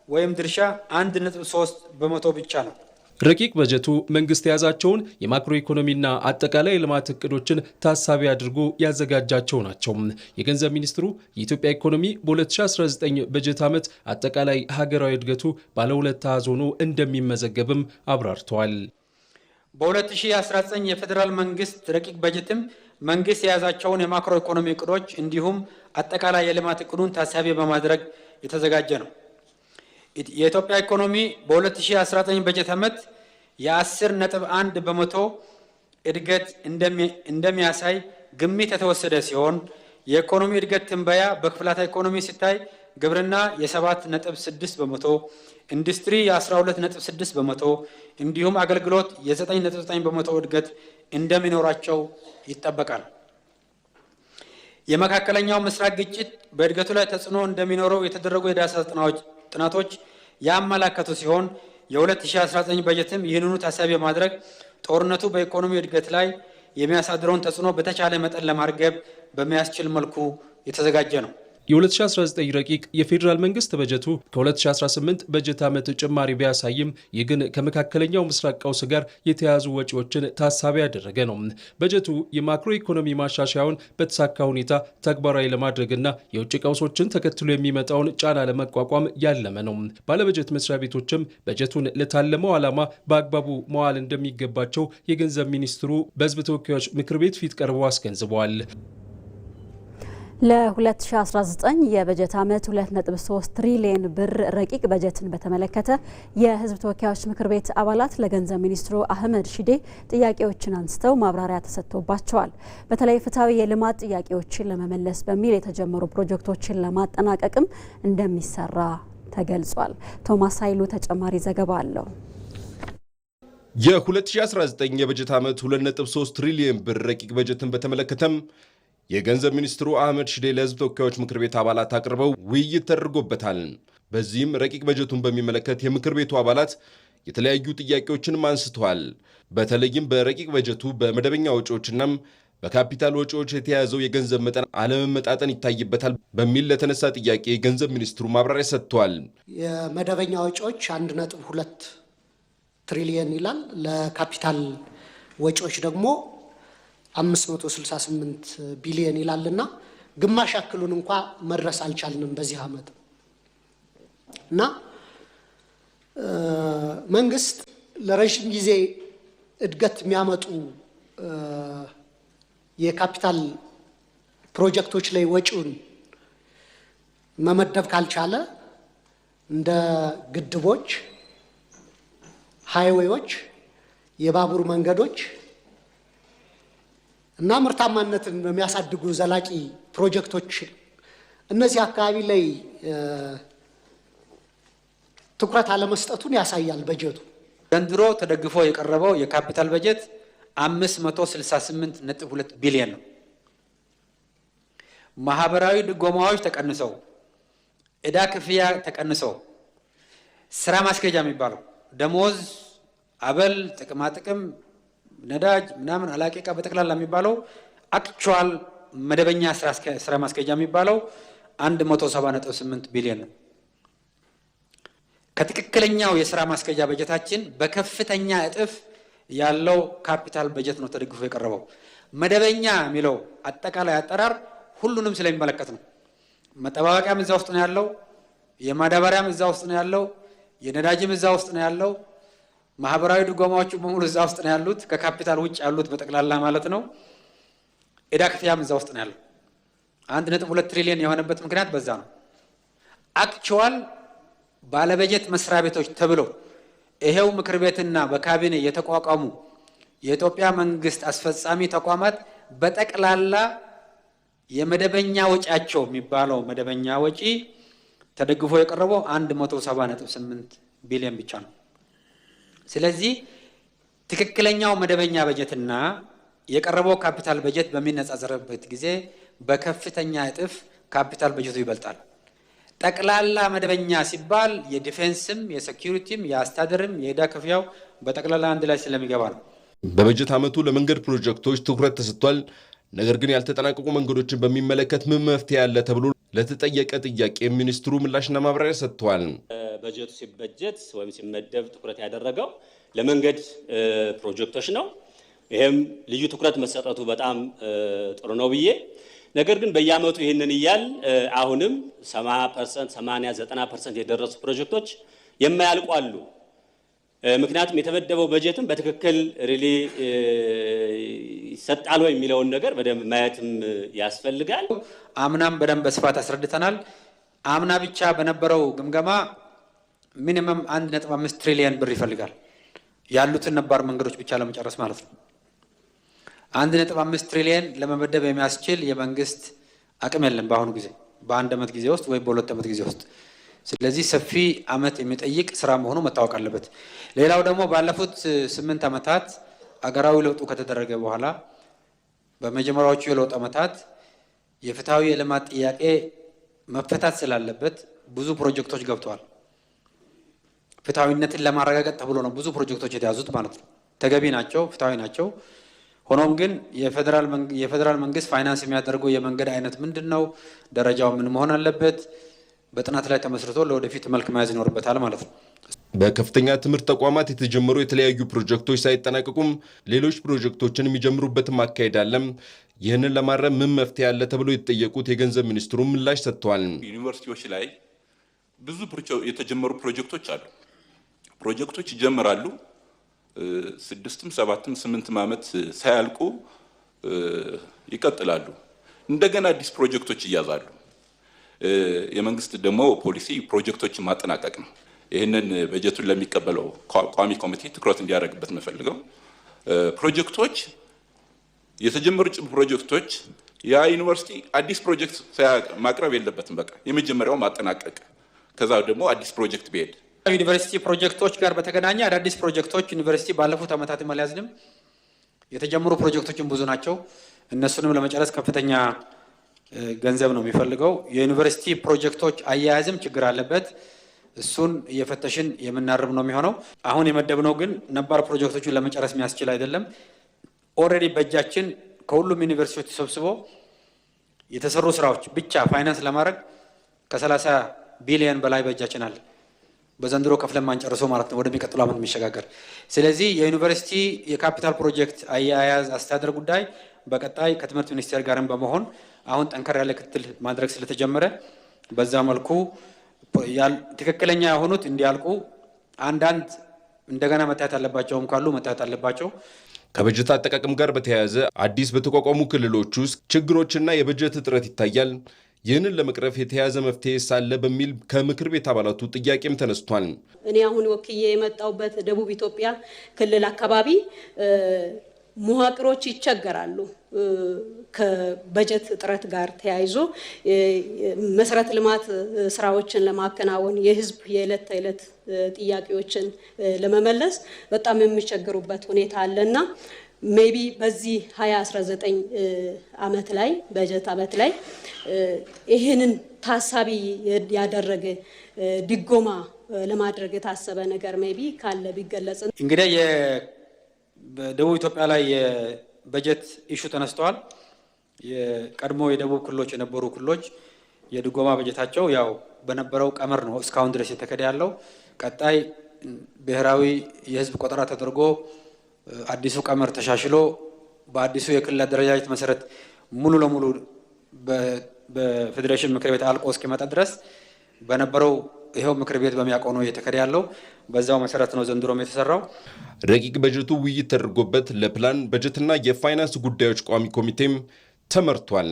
ወይም ድርሻ 1.3 በመቶ ብቻ ነው። ረቂቅ በጀቱ መንግስት የያዛቸውን የማክሮ ኢኮኖሚና አጠቃላይ የልማት እቅዶችን ታሳቢ አድርጎ ያዘጋጃቸው ናቸው። የገንዘብ ሚኒስትሩ የኢትዮጵያ ኢኮኖሚ በ2019 በጀት ዓመት አጠቃላይ ሀገራዊ እድገቱ ባለ 2 አሃዝ ሆኖ እንደሚመዘገብም አብራርተዋል። በ2019 የፌዴራል መንግስት ረቂቅ በጀትም መንግስት የያዛቸውን የማክሮ ኢኮኖሚ እቅዶች እንዲሁም አጠቃላይ የልማት እቅዱን ታሳቢ በማድረግ የተዘጋጀ ነው። የኢትዮጵያ ኢኮኖሚ በ2019 በጀት ዓመት የ10.1 በመቶ እድገት እንደሚያሳይ ግምት የተወሰደ ሲሆን የኢኮኖሚ እድገት ትንበያ በክፍላታ ኢኮኖሚ ሲታይ ግብርና የ7.6 በመቶ፣ ኢንዱስትሪ የ12.6 በመቶ እንዲሁም አገልግሎት የ9.9 በመቶ እድገት እንደሚኖራቸው ይጠበቃል። የመካከለኛው ምስራቅ ግጭት በእድገቱ ላይ ተጽዕኖ እንደሚኖረው የተደረጉ የዳሰሳ ጥናቶች ያመላከቱ ሲሆን የ2019 በጀትም ይህንኑ ታሳቢ በማድረግ ጦርነቱ በኢኮኖሚ እድገት ላይ የሚያሳድረውን ተጽዕኖ በተቻለ መጠን ለማርገብ በሚያስችል መልኩ የተዘጋጀ ነው። የ2019 ረቂቅ የፌዴራል መንግስት በጀቱ ከ2018 በጀት ዓመት ጭማሪ ቢያሳይም ይህ ግን ከመካከለኛው ምስራቅ ቀውስ ጋር የተያያዙ ወጪዎችን ታሳቢ ያደረገ ነው። በጀቱ የማክሮ ኢኮኖሚ ማሻሻያውን በተሳካ ሁኔታ ተግባራዊ ለማድረግና የውጭ ቀውሶችን ተከትሎ የሚመጣውን ጫና ለመቋቋም ያለመ ነው። ባለበጀት መስሪያ ቤቶችም በጀቱን ለታለመው ዓላማ በአግባቡ መዋል እንደሚገባቸው የገንዘብ ሚኒስትሩ በሕዝብ ተወካዮች ምክር ቤት ፊት ቀርበው አስገንዝበዋል። ለ2019 የበጀት ዓመት 2.3 ትሪሊዮን ብር ረቂቅ በጀትን በተመለከተ የሕዝብ ተወካዮች ምክር ቤት አባላት ለገንዘብ ሚኒስትሩ አህመድ ሺዴ ጥያቄዎችን አንስተው ማብራሪያ ተሰጥቶባቸዋል። በተለይ ፍትሐዊ የልማት ጥያቄዎችን ለመመለስ በሚል የተጀመሩ ፕሮጀክቶችን ለማጠናቀቅም እንደሚሰራ ተገልጿል። ቶማስ ኃይሉ ተጨማሪ ዘገባ አለው። የ2019 የበጀት ዓመት 2.3 ትሪሊዮን ብር ረቂቅ በጀትን በተመለከተም የገንዘብ ሚኒስትሩ አህመድ ሺዴ ለሕዝብ ተወካዮች ምክር ቤት አባላት አቅርበው ውይይት ተደርጎበታል። በዚህም ረቂቅ በጀቱን በሚመለከት የምክር ቤቱ አባላት የተለያዩ ጥያቄዎችንም አንስተዋል። በተለይም በረቂቅ በጀቱ በመደበኛ ወጪዎችና በካፒታል ወጪዎች የተያዘው የገንዘብ መጠን አለመመጣጠን ይታይበታል በሚል ለተነሳ ጥያቄ የገንዘብ ሚኒስትሩ ማብራሪያ ሰጥተዋል። የመደበኛ ወጪዎች 1.2 ትሪሊዮን ይላል። ለካፒታል ወጪዎች ደግሞ 568 ቢሊዮን ይላልና ግማሽ ያክሉን እንኳ መድረስ አልቻልንም በዚህ ዓመት እና መንግስት ለረጅም ጊዜ እድገት የሚያመጡ የካፒታል ፕሮጀክቶች ላይ ወጪውን መመደብ ካልቻለ እንደ ግድቦች፣ ሃይዌዎች፣ የባቡር መንገዶች እና ምርታማነትን የሚያሳድጉ ዘላቂ ፕሮጀክቶች እነዚህ አካባቢ ላይ ትኩረት አለመስጠቱን ያሳያል። በጀቱ ዘንድሮ ተደግፎ የቀረበው የካፒታል በጀት 568.2 ቢሊዮን ነው። ማህበራዊ ድጎማዎች ተቀንሰው፣ ዕዳ ክፍያ ተቀንሰው፣ ስራ ማስኬጃ የሚባለው ደሞዝ፣ አበል፣ ጥቅማጥቅም፣ ነዳጅ ምናምን አላቂቃ በጠቅላላ የሚባለው አክቹዋል መደበኛ ስራ ማስኬጃ የሚባለው 170.8 ቢሊዮን ነው። ከትክክለኛው የስራ ማስኬጃ በጀታችን በከፍተኛ እጥፍ ያለው ካፒታል በጀት ነው ተደግፎ የቀረበው። መደበኛ የሚለው አጠቃላይ አጠራር ሁሉንም ስለሚመለከት ነው። መጠባበቂያም እዛ ውስጥ ነው ያለው፣ የማዳበሪያም እዛ ውስጥ ነው ያለው፣ የነዳጅም እዛ ውስጥ ነው ያለው፣ ማህበራዊ ድጎማዎቹ በሙሉ እዛ ውስጥ ነው ያሉት፣ ከካፒታል ውጭ ያሉት በጠቅላላ ማለት ነው። ዕዳ ክፍያም እዛ ውስጥ ነው ያለው። 1.2 ትሪሊዮን የሆነበት ምክንያት በዛ ነው። አክቹዋል ባለበጀት መስሪያ ቤቶች ተብለው ይሄው ምክር ቤትና በካቢኔ የተቋቋሙ የኢትዮጵያ መንግስት አስፈጻሚ ተቋማት በጠቅላላ የመደበኛ ወጪያቸው የሚባለው መደበኛ ወጪ ተደግፎ የቀረበው 170.8 ቢሊዮን ብቻ ነው። ስለዚህ ትክክለኛው መደበኛ በጀትና የቀረበው ካፒታል በጀት በሚነጻጸርበት ጊዜ በከፍተኛ እጥፍ ካፒታል በጀቱ ይበልጣል። ጠቅላላ መደበኛ ሲባል የዲፌንስም፣ የሴኩሪቲም፣ የአስተዳደርም፣ የዕዳ ክፍያው በጠቅላላ አንድ ላይ ስለሚገባ ነው። በበጀት ዓመቱ ለመንገድ ፕሮጀክቶች ትኩረት ተሰጥቷል። ነገር ግን ያልተጠናቀቁ መንገዶችን በሚመለከት ምን መፍትሄ ያለ ተብሎ ለተጠየቀ ጥያቄ ሚኒስትሩ ምላሽና ማብራሪያ ሰጥተዋል። በጀቱ ሲበጀት ወይም ሲመደብ ትኩረት ያደረገው ለመንገድ ፕሮጀክቶች ነው። ይሄም ልዩ ትኩረት መሰጠቱ በጣም ጥሩ ነው ብዬ ነገር ግን በየዓመቱ ይህንን እያል አሁንም 70%፣ 80%፣ 90% የደረሱ ፕሮጀክቶች የማያልቁ አሉ። ምክንያቱም የተመደበው በጀትም በትክክል ሪሊ ይሰጣል ወይ የሚለውን ነገር በደንብ ማየትም ያስፈልጋል። አምናም በደንብ በስፋት አስረድተናል። አምና ብቻ በነበረው ግምገማ ሚኒመም 1.5 ትሪሊዮን ብር ይፈልጋል ያሉትን ነባር መንገዶች ብቻ ለመጨረስ ማለት ነው። 1.5 ትሪሊዮን ለመመደብ የሚያስችል የመንግስት አቅም የለም በአሁኑ ጊዜ በአንድ ዓመት ጊዜ ውስጥ ወይ በሁለት ዓመት ጊዜ ውስጥ። ስለዚህ ሰፊ ዓመት የሚጠይቅ ስራ መሆኑ መታወቅ አለበት። ሌላው ደግሞ ባለፉት 8 ዓመታት አገራዊ ለውጡ ከተደረገ በኋላ በመጀመሪያዎቹ የለውጥ ዓመታት የፍትሐዊ የልማት ጥያቄ መፈታት ስላለበት ብዙ ፕሮጀክቶች ገብተዋል። ፍትሐዊነትን ለማረጋገጥ ተብሎ ነው ብዙ ፕሮጀክቶች የተያዙት ማለት ነው። ተገቢ ናቸው፣ ፍትሐዊ ናቸው። ሆኖም ግን የፌዴራል መንግስት ፋይናንስ የሚያደርገው የመንገድ አይነት ምንድነው? ደረጃው ምን መሆን አለበት? በጥናት ላይ ተመስርቶ ለወደፊት መልክ መያዝ ይኖርበታል ማለት ነው። በከፍተኛ ትምህርት ተቋማት የተጀመሩ የተለያዩ ፕሮጀክቶች ሳይጠናቀቁም ሌሎች ፕሮጀክቶችን የሚጀምሩበትም አካሄድ አለ። ይህንን ለማረም ምን መፍትሄ ያለ ተብሎ የተጠየቁት የገንዘብ ሚኒስትሩ ምላሽ ሰጥተዋል። ዩኒቨርሲቲዎች ላይ ብዙ የተጀመሩ ፕሮጀክቶች አሉ። ፕሮጀክቶች ይጀምራሉ 6ም 7ም 8ም ዓመት ሳያልቁ ይቀጥላሉ። እንደገና አዲስ ፕሮጀክቶች ይያዛሉ። የመንግስት ደግሞ ፖሊሲ ፕሮጀክቶችን ማጠናቀቅ ነው። ይህንን በጀቱን ለሚቀበለው ቋሚ ኮሚቴ ትኩረት እንዲያደርግበት የምፈልገው ፕሮጀክቶች የተጀመሩ ፕሮጀክቶች ያ ዩኒቨርሲቲ አዲስ ፕሮጀክት ማቅረብ የለበትም። በቃ የመጀመሪያው ማጠናቀቅ፣ ከዛ ደግሞ አዲስ ፕሮጀክት ቢሄድ ዩኒቨርሲቲ ፕሮጀክቶች ጋር በተገናኘ አዳዲስ ፕሮጀክቶች ዩኒቨርሲቲ ባለፉት ዓመታት ማለያዝንም የተጀመሩ ፕሮጀክቶችን ብዙ ናቸው። እነሱንም ለመጨረስ ከፍተኛ ገንዘብ ነው የሚፈልገው። የዩኒቨርሲቲ ፕሮጀክቶች አያያዝም ችግር አለበት። እሱን እየፈተሽን የምናርም ነው የሚሆነው። አሁን የመደብነው ግን ነባር ፕሮጀክቶችን ለመጨረስ የሚያስችል አይደለም። ኦልሬዲ በእጃችን ከሁሉም ዩኒቨርሲቲዎች ተሰብስቦ የተሰሩ ስራዎች ብቻ ፋይናንስ ለማድረግ ከ30 ቢሊዮን በላይ በእጃችን አለ። በዘንድሮ ከፍለን ማንጨርሶ ማለት ነው ወደሚቀጥለው ዓመት የሚሸጋገር። ስለዚህ የዩኒቨርሲቲ የካፒታል ፕሮጀክት አያያዝ አስተዳደር ጉዳይ በቀጣይ ከትምህርት ሚኒስቴር ጋርም በመሆን አሁን ጠንከር ያለ ክትትል ማድረግ ስለተጀመረ በዛ መልኩ ትክክለኛ የሆኑት እንዲያልቁ አንዳንድ እንደገና መታየት አለባቸውም ካሉ መታየት አለባቸው። ከበጀት አጠቃቀም ጋር በተያያዘ አዲስ በተቋቋሙ ክልሎች ውስጥ ችግሮችና የበጀት እጥረት ይታያል። ይህንን ለመቅረፍ የተያዘ መፍትሄ ሳለ በሚል ከምክር ቤት አባላቱ ጥያቄም ተነስቷል። እኔ አሁን ወክዬ የመጣውበት ደቡብ ኢትዮጵያ ክልል አካባቢ መዋቅሮች ይቸገራሉ። ከበጀት እጥረት ጋር ተያይዞ መሰረተ ልማት ስራዎችን ለማከናወን የህዝብ የዕለት ተዕለት ጥያቄዎችን ለመመለስ በጣም የሚቸገሩበት ሁኔታ አለና ሜቢ በዚህ 2019 ዓመት ላይ በጀት ዓመት ላይ ይህንን ታሳቢ ያደረገ ድጎማ ለማድረግ የታሰበ ነገር ሜቢ ካለ ቢገለጽ። እንግዲህ በደቡብ ኢትዮጵያ ላይ የበጀት ኢሹ ተነስተዋል። የቀድሞ የደቡብ ክልሎች የነበሩ ክልሎች የድጎማ በጀታቸው ያው በነበረው ቀመር ነው እስካሁን ድረስ የተከደ ያለው። ቀጣይ ብሔራዊ የህዝብ ቆጠራ ተደርጎ አዲሱ ቀመር ተሻሽሎ በአዲሱ የክልል አደረጃጀት መሰረት ሙሉ ለሙሉ በፌዴሬሽን ምክር ቤት አልቆ እስኪመጣ ድረስ በነበረው ይሄው ምክር ቤት በሚያውቀው ነው እየተከደ ያለው። በዛው መሰረት ነው ዘንድሮም የተሰራው። ረቂቅ በጀቱ ውይይት ተደርጎበት ለፕላን በጀትና የፋይናንስ ጉዳዮች ቋሚ ኮሚቴም ተመርቷል።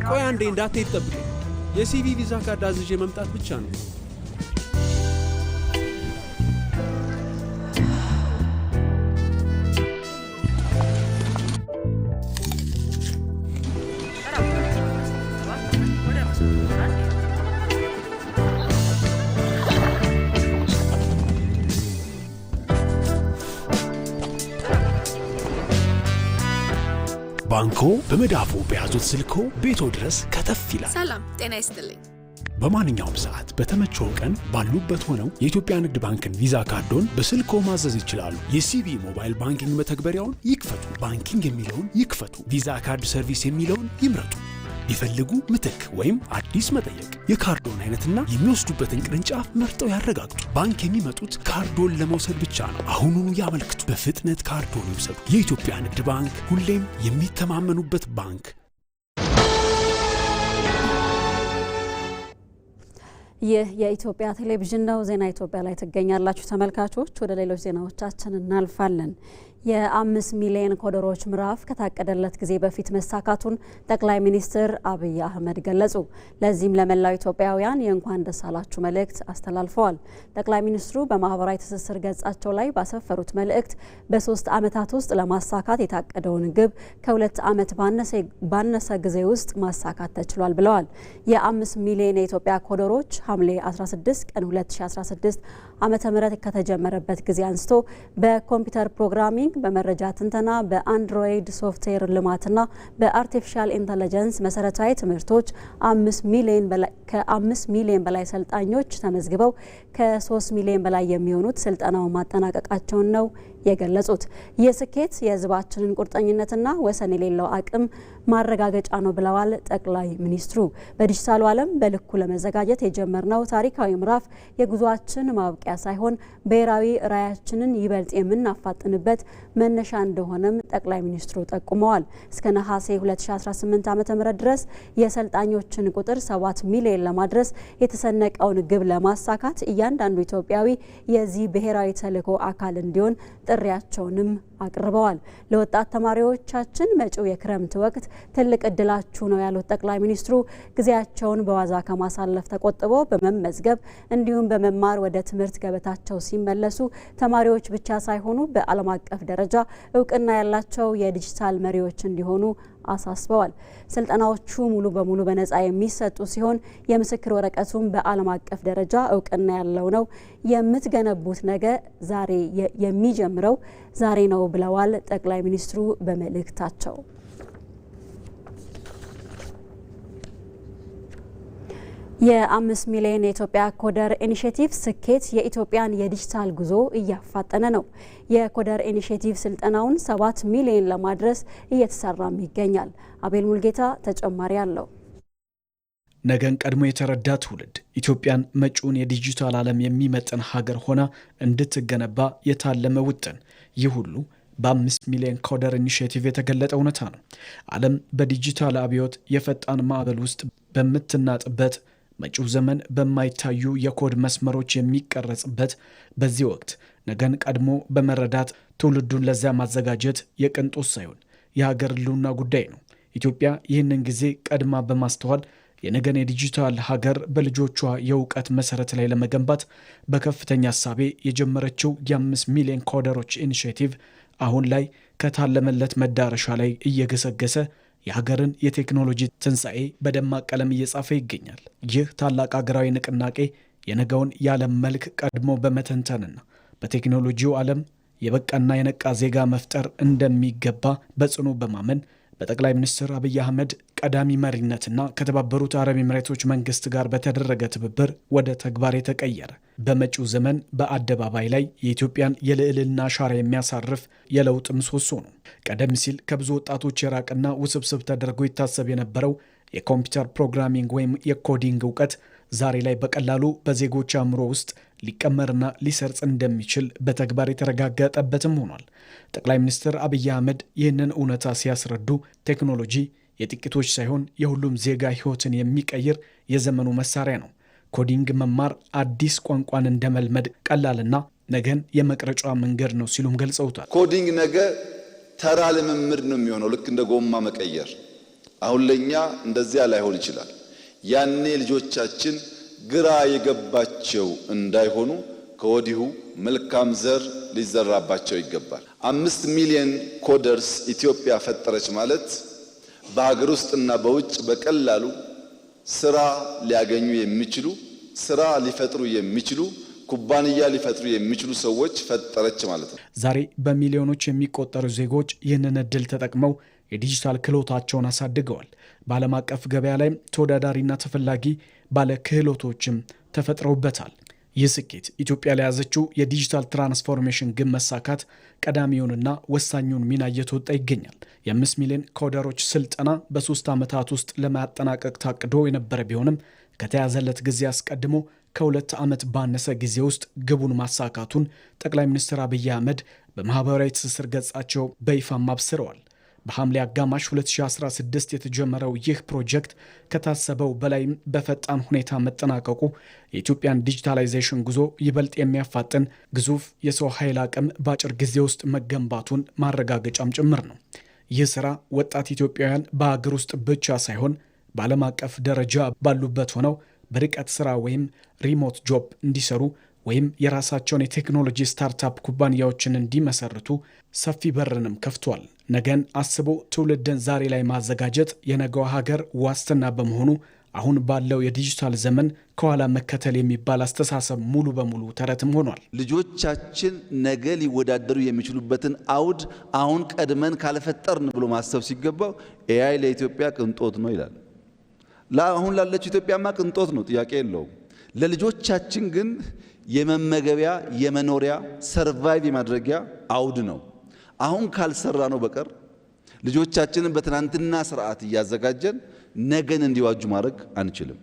ቆይ አንዴ እንዳትሄድ ጠብቀኝ። የሲቪ ቪዛ ካርድ አዝዤ መምጣት ብቻ ነው። ባንኮ በመዳፉ በያዙት ስልኮ ቤቶ ድረስ ከተፍ ይላል። ሰላም ጤና ይስጥልኝ። በማንኛውም ሰዓት በተመቸው ቀን ባሉበት ሆነው የኢትዮጵያ ንግድ ባንክን ቪዛ ካርዶን በስልኮ ማዘዝ ይችላሉ። የሲቢ ሞባይል ባንኪንግ መተግበሪያውን ይክፈቱ። ባንኪንግ የሚለውን ይክፈቱ። ቪዛ ካርድ ሰርቪስ የሚለውን ይምረጡ። ይፈልጉ ምትክ ወይም አዲስ መጠየቅ፣ የካርዶን አይነትና የሚወስዱበትን ቅርንጫፍ መርጠው ያረጋግጡ። ባንክ የሚመጡት ካርዶን ለመውሰድ ብቻ ነው። አሁኑኑ ያመልክቱ። በፍጥነት ካርዶን ይውሰዱ። የኢትዮጵያ ንግድ ባንክ፣ ሁሌም የሚተማመኑበት ባንክ። ይህ የኢትዮጵያ ቴሌቪዥን ነው። ዜና ኢትዮጵያ ላይ ትገኛላችሁ ተመልካቾች። ወደ ሌሎች ዜናዎቻችን እናልፋለን። የ5 ሚሊዮን ኮደሮች ምዕራፍ ከታቀደለት ጊዜ በፊት መሳካቱን ጠቅላይ ሚኒስትር አብይ አህመድ ገለጹ። ለዚህም ለመላው ኢትዮጵያውያን የእንኳን ደስ አላችሁ መልእክት አስተላልፈዋል። ጠቅላይ ሚኒስትሩ በማህበራዊ ትስስር ገጻቸው ላይ ባሰፈሩት መልእክት በ3 ዓመታት ውስጥ ለማሳካት የታቀደውን ግብ ከ2 ዓመት ባነሰ ጊዜ ውስጥ ማሳካት ተችሏል ብለዋል። የ5 ሚሊዮን የኢትዮጵያ ኮደሮች ሐምሌ 16 ቀን 2016 ዓመተ ምህረት ከተጀመረበት ጊዜ አንስቶ በኮምፒውተር ፕሮግራሚንግ ፕሮግራሚንግ፣ በመረጃ ትንተና፣ በአንድሮይድ ሶፍትዌር ልማትና በአርቲፊሻል ኢንተለጀንስ መሰረታዊ ትምህርቶች ከ5 ሚሊዮን በላይ ሰልጣኞች ተመዝግበው ከ3 ሚሊዮን በላይ የሚሆኑት ስልጠናውን ማጠናቀቃቸውን ነው የገለጹት። ይህ ስኬት የህዝባችንን ቁርጠኝነትና ወሰን የሌለው አቅም ማረጋገጫ ነው ብለዋል ጠቅላይ ሚኒስትሩ። በዲጂታሉ ዓለም በልኩ ለመዘጋጀት የጀመርነው ታሪካዊ ምዕራፍ የጉዟችን ማብቂያ ሳይሆን ብሔራዊ ራዕያችንን ይበልጥ የምናፋጥንበት መነሻ እንደሆነም ጠቅላይ ሚኒስትሩ ጠቁመዋል። እስከ ነሐሴ 2018 ዓ.ም ድረስ የሰልጣኞችን ቁጥር 7 ሚሊዮን ለማድረስ የተሰነቀውን ግብ ለማሳካት እያንዳንዱ ኢትዮጵያዊ የዚህ ብሔራዊ ተልዕኮ አካል እንዲሆን ጥሪያቸውንም አቅርበዋል። ለወጣት ተማሪዎቻችን መጪው የክረምት ወቅት ትልቅ እድላችሁ ነው ያሉት ጠቅላይ ሚኒስትሩ ጊዜያቸውን በዋዛ ከማሳለፍ ተቆጥበው በመመዝገብ እንዲሁም በመማር ወደ ትምህርት ገበታቸው ሲመለሱ ተማሪዎች ብቻ ሳይሆኑ በዓለም አቀፍ ደረጃ እውቅና ያላቸው የዲጂታል መሪዎች እንዲሆኑ አሳስበዋል። ስልጠናዎቹ ሙሉ በሙሉ በነፃ የሚሰጡ ሲሆን የምስክር ወረቀቱም በዓለም አቀፍ ደረጃ እውቅና ያለው ነው። የምትገነቡት ነገ ዛሬ የሚጀምረው ዛሬ ነው ብለዋል ጠቅላይ ሚኒስትሩ በመልእክታቸው። የ5 ሚሊዮን የኢትዮጵያ ኮደር ኢኒሼቲቭ ስኬት የኢትዮጵያን የዲጂታል ጉዞ እያፋጠነ ነው። የኮደር ኢኒሼቲቭ ስልጠናውን 7 ሚሊዮን ለማድረስ እየተሰራም ይገኛል። አቤል ሙልጌታ ተጨማሪ አለው። ነገን ቀድሞ የተረዳ ትውልድ ኢትዮጵያን መጪውን የዲጂታል ዓለም የሚመጥን ሀገር ሆና እንድትገነባ የታለመ ውጥን። ይህ ሁሉ በ5 ሚሊዮን ኮደር ኢኒሼቲቭ የተገለጠ እውነታ ነው። ዓለም በዲጂታል አብዮት የፈጣን ማዕበል ውስጥ በምትናጥበት መጪው ዘመን በማይታዩ የኮድ መስመሮች የሚቀረጽበት በዚህ ወቅት ነገን ቀድሞ በመረዳት ትውልዱን ለዚያ ማዘጋጀት የቅንጦት ሳይሆን የሀገር ሕልውና ጉዳይ ነው። ኢትዮጵያ ይህንን ጊዜ ቀድማ በማስተዋል የነገን የዲጂታል ሀገር በልጆቿ የእውቀት መሰረት ላይ ለመገንባት በከፍተኛ ሐሳቤ የጀመረችው የ5 ሚሊዮን ኮደሮች ኢኒሼቲቭ አሁን ላይ ከታለመለት መዳረሻ ላይ እየገሰገሰ የሀገርን የቴክኖሎጂ ትንሣኤ በደማቅ ቀለም እየጻፈ ይገኛል። ይህ ታላቅ ሀገራዊ ንቅናቄ የነገውን የዓለም መልክ ቀድሞ በመተንተንና በቴክኖሎጂው ዓለም የበቃና የነቃ ዜጋ መፍጠር እንደሚገባ በጽኑ በማመን በጠቅላይ ሚኒስትር አብይ አህመድ ቀዳሚ መሪነትና ከተባበሩት አረብ ኤሚሬቶች መንግስት ጋር በተደረገ ትብብር ወደ ተግባር የተቀየረ በመጪው ዘመን በአደባባይ ላይ የኢትዮጵያን የልዕልና አሻራ የሚያሳርፍ የለውጥ ምሰሶ ነው። ቀደም ሲል ከብዙ ወጣቶች የራቅና ውስብስብ ተደርጎ ይታሰብ የነበረው የኮምፒውተር ፕሮግራሚንግ ወይም የኮዲንግ እውቀት ዛሬ ላይ በቀላሉ በዜጎች አእምሮ ውስጥ ሊቀመርና ሊሰርጽ እንደሚችል በተግባር የተረጋገጠበትም ሆኗል። ጠቅላይ ሚኒስትር አብይ አህመድ ይህንን እውነታ ሲያስረዱ ቴክኖሎጂ የጥቂቶች ሳይሆን የሁሉም ዜጋ ሕይወትን የሚቀይር የዘመኑ መሳሪያ ነው። ኮዲንግ መማር አዲስ ቋንቋን እንደመልመድ ቀላልና ነገን የመቅረጫ መንገድ ነው ሲሉም ገልጸውታል። ኮዲንግ ነገ ተራ ልምምድ ነው የሚሆነው፣ ልክ እንደ ጎማ መቀየር። አሁን ለኛ እንደዚያ ላይሆን ይችላል። ያኔ ልጆቻችን ግራ የገባቸው እንዳይሆኑ ከወዲሁ መልካም ዘር ሊዘራባቸው ይገባል። 5 ሚሊዮን ኮደርስ ኢትዮጵያ ፈጠረች ማለት በሀገር ውስጥና በውጭ በቀላሉ ስራ ሊያገኙ የሚችሉ ስራ ሊፈጥሩ የሚችሉ ኩባንያ ሊፈጥሩ የሚችሉ ሰዎች ፈጠረች ማለት ነው። ዛሬ በሚሊዮኖች የሚቆጠሩ ዜጎች ይህንን እድል ተጠቅመው የዲጂታል ክህሎታቸውን አሳድገዋል። በዓለም አቀፍ ገበያ ላይም ተወዳዳሪና ተፈላጊ ባለ ክህሎቶችም ተፈጥረውበታል። ይህ ስኬት ኢትዮጵያ ለያዘችው የዲጂታል ትራንስፎርሜሽን ግብ መሳካት ቀዳሚውንና ወሳኙን ሚና እየተወጣ ይገኛል። የ5 ሚሊዮን ኮደሮች ስልጠና በ3 ዓመታት ውስጥ ለማጠናቀቅ ታቅዶ የነበረ ቢሆንም ከተያዘለት ጊዜ አስቀድሞ ከ2 ዓመት ባነሰ ጊዜ ውስጥ ግቡን ማሳካቱን ጠቅላይ ሚኒስትር አብይ አህመድ በማህበራዊ ትስስር ገጻቸው በይፋም አብስረዋል። በሐምሌ አጋማሽ 2016 የተጀመረው ይህ ፕሮጀክት ከታሰበው በላይ በፈጣን ሁኔታ መጠናቀቁ የኢትዮጵያን ዲጂታላይዜሽን ጉዞ ይበልጥ የሚያፋጥን ግዙፍ የሰው ኃይል አቅም በአጭር ጊዜ ውስጥ መገንባቱን ማረጋገጫም ጭምር ነው። ይህ ስራ ወጣት ኢትዮጵያውያን በሀገር ውስጥ ብቻ ሳይሆን በዓለም አቀፍ ደረጃ ባሉበት ሆነው በርቀት ስራ ወይም ሪሞት ጆብ እንዲሰሩ ወይም የራሳቸውን የቴክኖሎጂ ስታርታፕ ኩባንያዎችን እንዲመሰርቱ ሰፊ በርንም ከፍቷል። ነገን አስቦ ትውልድን ዛሬ ላይ ማዘጋጀት የነገው ሀገር ዋስትና በመሆኑ አሁን ባለው የዲጂታል ዘመን ከኋላ መከተል የሚባል አስተሳሰብ ሙሉ በሙሉ ተረትም ሆኗል። ልጆቻችን ነገ ሊወዳደሩ የሚችሉበትን አውድ አሁን ቀድመን ካልፈጠርን ብሎ ማሰብ ሲገባው ኤአይ ለኢትዮጵያ ቅንጦት ነው ይላል። አሁን ላለችው ኢትዮጵያማ ቅንጦት ነው፣ ጥያቄ የለውም። ለልጆቻችን ግን የመመገቢያ የመኖሪያ ሰርቫይቭ የማድረጊያ አውድ ነው። አሁን ካልሰራ ነው በቀር ልጆቻችንን በትናንትና ስርዓት እያዘጋጀን ነገን እንዲዋጁ ማድረግ አንችልም።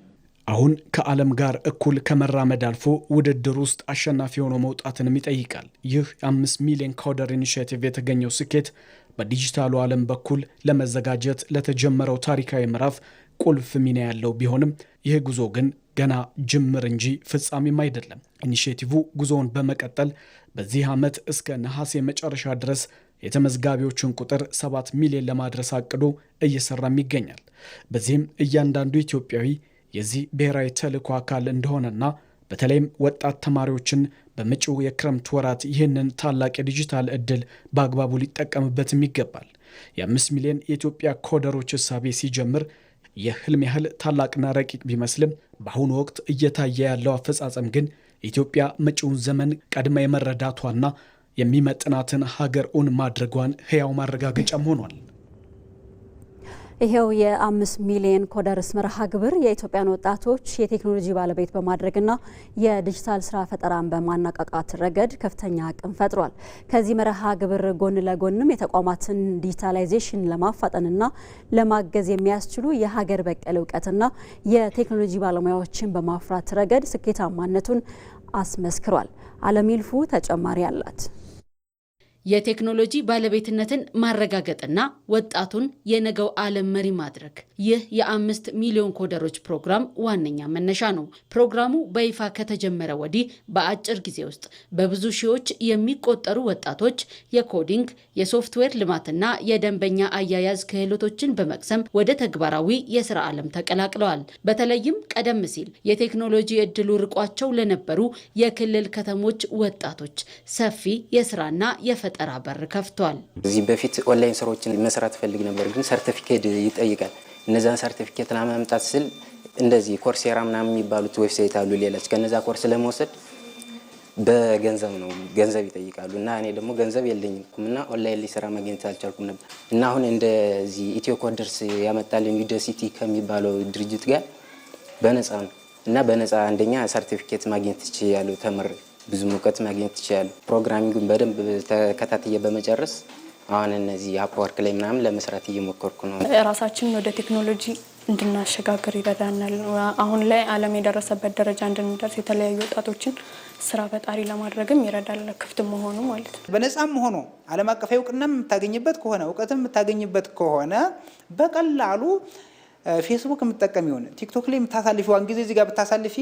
አሁን ከዓለም ጋር እኩል ከመራመድ አልፎ ውድድር ውስጥ አሸናፊ ሆኖ መውጣትንም ይጠይቃል። ይህ 5 ሚሊዮን ኮደር ኢኒሼቲቭ የተገኘው ስኬት በዲጂታሉ ዓለም በኩል ለመዘጋጀት ለተጀመረው ታሪካዊ ምዕራፍ ቁልፍ ሚና ያለው ቢሆንም ይህ ጉዞ ግን ገና ጅምር እንጂ ፍጻሜም አይደለም። ኢኒሼቲቭ ጉዞውን በመቀጠል በዚህ ዓመት እስከ ነሐሴ መጨረሻ ድረስ የተመዝጋቢዎችን ቁጥር 7 ሚሊዮን ለማድረስ አቅዶ እየሰራም ይገኛል። በዚህም እያንዳንዱ ኢትዮጵያዊ የዚህ ብሔራዊ ተልዕኮ አካል እንደሆነና በተለይም ወጣት ተማሪዎችን በመጪው የክረምት ወራት ይህንን ታላቅ የዲጂታል ዕድል በአግባቡ ሊጠቀምበትም ይገባል። የ5 ሚሊዮን የኢትዮጵያ ኮደሮች እሳቤ ሲጀምር የህልም ያህል ታላቅና ረቂቅ ቢመስልም በአሁኑ ወቅት እየታየ ያለው አፈጻጸም ግን ኢትዮጵያ መጪውን ዘመን ቀድማ የመረዳቷና የሚመጥናትን ሀገር እውን ማድረጓን ህያው ማረጋገጫም ሆኗል። ይሄው የ5 ሚሊዮን ኮደርስ መርሃ ግብር የኢትዮጵያን ወጣቶች የቴክኖሎጂ ባለቤት በማድረግና የዲጂታል ስራ ፈጠራን በማነቃቃት ረገድ ከፍተኛ አቅም ፈጥሯል። ከዚህ መርሃ ግብር ጎን ለጎንም የተቋማትን ዲጂታላይዜሽን ለማፋጠንና ለማገዝ የሚያስችሉ የሀገር በቀል እውቀትና የቴክኖሎጂ ባለሙያዎችን በማፍራት ረገድ ስኬታማነቱን አስመስክሯል። አለሚልፉ ተጨማሪ አላት። የቴክኖሎጂ ባለቤትነትን ማረጋገጥና ወጣቱን የነገው ዓለም መሪ ማድረግ ይህ የ5 ሚሊዮን ኮደሮች ፕሮግራም ዋነኛ መነሻ ነው። ፕሮግራሙ በይፋ ከተጀመረ ወዲህ በአጭር ጊዜ ውስጥ በብዙ ሺዎች የሚቆጠሩ ወጣቶች የኮዲንግ፣ የሶፍትዌር ልማትና የደንበኛ አያያዝ ክህሎቶችን በመቅሰም ወደ ተግባራዊ የስራ ዓለም ተቀላቅለዋል። በተለይም ቀደም ሲል የቴክኖሎጂ እድሉ ርቋቸው ለነበሩ የክልል ከተሞች ወጣቶች ሰፊ የስራና የፈጠራ በር ከፍቷል። እዚህ በፊት ኦንላይን ስራዎችን መስራት ፈልግ ነበር፣ ግን ሰርቲፊኬት ይጠይቃል። እነዛን ሰርቲፊኬት ለማምጣት ስል እንደዚህ ኮርሴራ ምናምን የሚባሉት ዌብሳይት አሉ ሌላች ከነዛ ኮርስ ለመውሰድ በገንዘብ ነው ገንዘብ ይጠይቃሉ እና እኔ ደግሞ ገንዘብ የለኝም እና ኦንላይን ላይ ስራ ማግኘት አልቻልኩም ነበር እና አሁን እንደዚህ ኢትዮ ኮደርስ ያመጣልኝ ዩኒቨርሲቲ ከሚባለው ድርጅት ጋር በነፃ ነው እና በነፃ አንደኛ ሰርቲፊኬት ማግኘት ይችላል፣ ተምሬ ብዙ ሙቀት ማግኘት ይችላል። ፕሮግራሚንግን በደንብ ተከታትዬ በመጨረስ አሁን እነዚህ አፕወርክ ላይ ምናምን ለመስራት እየሞከርኩ ነው። ራሳችንን ወደ ቴክኖሎጂ እንድናሸጋግር ይረዳናል። አሁን ላይ ዓለም የደረሰበት ደረጃ እንድንደርስ የተለያዩ ወጣቶችን ስራ ፈጣሪ ለማድረግም ይረዳል፣ ክፍት መሆኑ ማለት ነው። በነፃም ሆኖ ዓለም አቀፍ እውቅናም የምታገኝበት ከሆነ እውቀትም የምታገኝበት ከሆነ በቀላሉ ፌስቡክ የምትጠቀም ይሆን ቲክቶክ ላይ የምታሳልፊዋን ጊዜ እዚህ ጋር ብታሳልፊ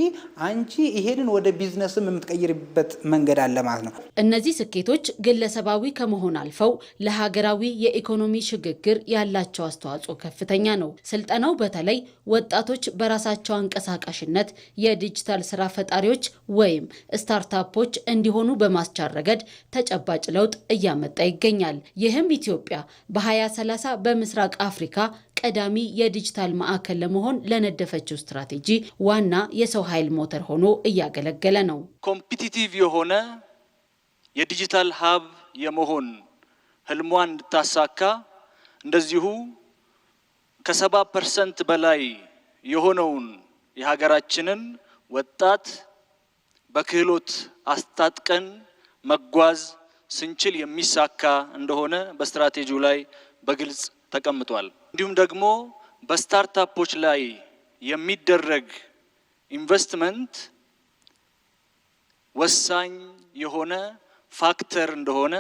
አንቺ ይሄንን ወደ ቢዝነስም የምትቀይርበት መንገድ አለ ማለት ነው። እነዚህ ስኬቶች ግለሰባዊ ከመሆን አልፈው ለሀገራዊ የኢኮኖሚ ሽግግር ያላቸው አስተዋጽኦ ከፍተኛ ነው። ስልጠናው በተለይ ወጣቶች በራሳቸው አንቀሳቃሽነት የዲጂታል ስራ ፈጣሪዎች ወይም ስታርታፖች እንዲሆኑ በማስቻል ረገድ ተጨባጭ ለውጥ እያመጣ ይገኛል። ይህም ኢትዮጵያ በ2030 በምስራቅ አፍሪካ ቀዳሚ የዲጂታል ማዕከል ለመሆን ለነደፈችው ስትራቴጂ ዋና የሰው ኃይል ሞተር ሆኖ እያገለገለ ነው። ኮምፒቲቲቭ የሆነ የዲጂታል ሀብ የመሆን ህልሟን እንድታሳካ እንደዚሁ ከ70% በላይ የሆነውን የሀገራችንን ወጣት በክህሎት አስታጥቀን መጓዝ ስንችል የሚሳካ እንደሆነ በስትራቴጂው ላይ በግልጽ ተቀምጧል። እንዲሁም ደግሞ በስታርታፖች ላይ የሚደረግ ኢንቨስትመንት ወሳኝ የሆነ ፋክተር እንደሆነ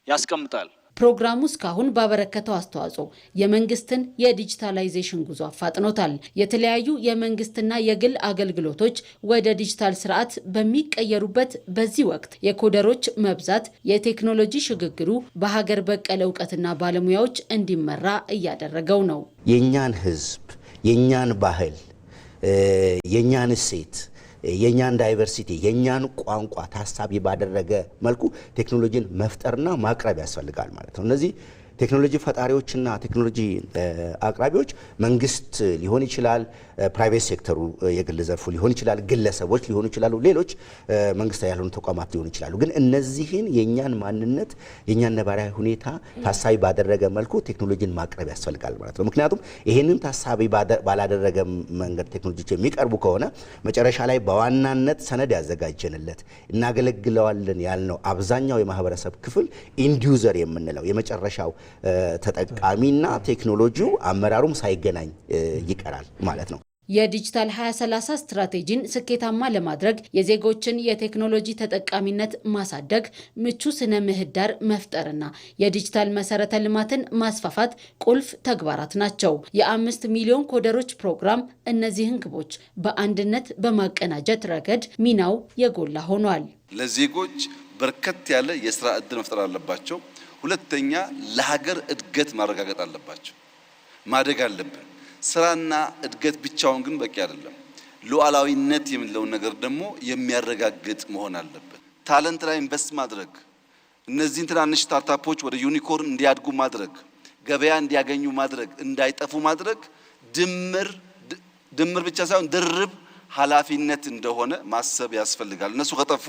ያስቀምጣል። ፕሮግራሙ እስካሁን ባበረከተው አስተዋጽኦ የመንግስትን የዲጂታላይዜሽን ጉዞ አፋጥኖታል። የተለያዩ የመንግስትና የግል አገልግሎቶች ወደ ዲጂታል ስርዓት በሚቀየሩበት በዚህ ወቅት የኮደሮች መብዛት የቴክኖሎጂ ሽግግሩ በሀገር በቀል እውቀትና ባለሙያዎች እንዲመራ እያደረገው ነው። የኛን ህዝብ፣ የኛን ባህል፣ የኛን እሴት፣ የኛን ዳይቨርሲቲ፣ የኛን ቋንቋ ታሳቢ ባደረገ መልኩ ቴክኖሎጂን መፍጠርና ማቅረብ ያስፈልጋል ማለት ነው። እነዚህ ቴክኖሎጂ ፈጣሪዎችና ቴክኖሎጂ አቅራቢዎች መንግስት ሊሆን ይችላል፣ ፕራይቬት ሴክተሩ የግል ዘርፉ ሊሆን ይችላል፣ ግለሰቦች ሊሆኑ ይችላሉ፣ ሌሎች መንግስታዊ ያልሆኑ ተቋማት ሊሆኑ ይችላሉ። ግን እነዚህን የኛን ማንነት የኛን ነባራዊ ሁኔታ ታሳቢ ባደረገ መልኩ ቴክኖሎጂን ማቅረብ ያስፈልጋል ማለት ነው። ምክንያቱም ይሄንን ታሳቢ ባላደረገ መንገድ ቴክኖሎጂዎች የሚቀርቡ ከሆነ መጨረሻ ላይ በዋናነት ሰነድ ያዘጋጀንለት እናገለግለዋለን ያልነው አብዛኛው የማህበረሰብ ክፍል ኢንዲዩዘር የምንለው የመጨረሻው ተጠቃሚና ቴክኖሎጂው አመራሩም ሳይገናኝ ይቀራል ማለት ነው። የዲጂታል 2030 ስትራቴጂን ስኬታማ ለማድረግ የዜጎችን የቴክኖሎጂ ተጠቃሚነት ማሳደግ፣ ምቹ ስነ ምህዳር መፍጠርና የዲጂታል መሰረተ ልማትን ማስፋፋት ቁልፍ ተግባራት ናቸው። የ5 ሚሊዮን ኮደሮች ፕሮግራም እነዚህን ግቦች በአንድነት በማቀናጀት ረገድ ሚናው የጎላ ሆኗል። ለዜጎች በርከት ያለ የስራ ዕድል መፍጠር አለባቸው። ሁለተኛ ለሀገር እድገት ማረጋገጥ አለባቸው። ማደግ አለብን። ስራና እድገት ብቻውን ግን በቂ አይደለም። ሉዓላዊነት የምንለውን ነገር ደግሞ የሚያረጋግጥ መሆን አለበት። ታለንት ላይ ኢንቨስት ማድረግ፣ እነዚህን ትናንሽ ስታርታፖች ወደ ዩኒኮርን እንዲያድጉ ማድረግ፣ ገበያ እንዲያገኙ ማድረግ፣ እንዳይጠፉ ማድረግ ድምር ብቻ ሳይሆን ድርብ ኃላፊነት እንደሆነ ማሰብ ያስፈልጋል። እነሱ ከጠፉ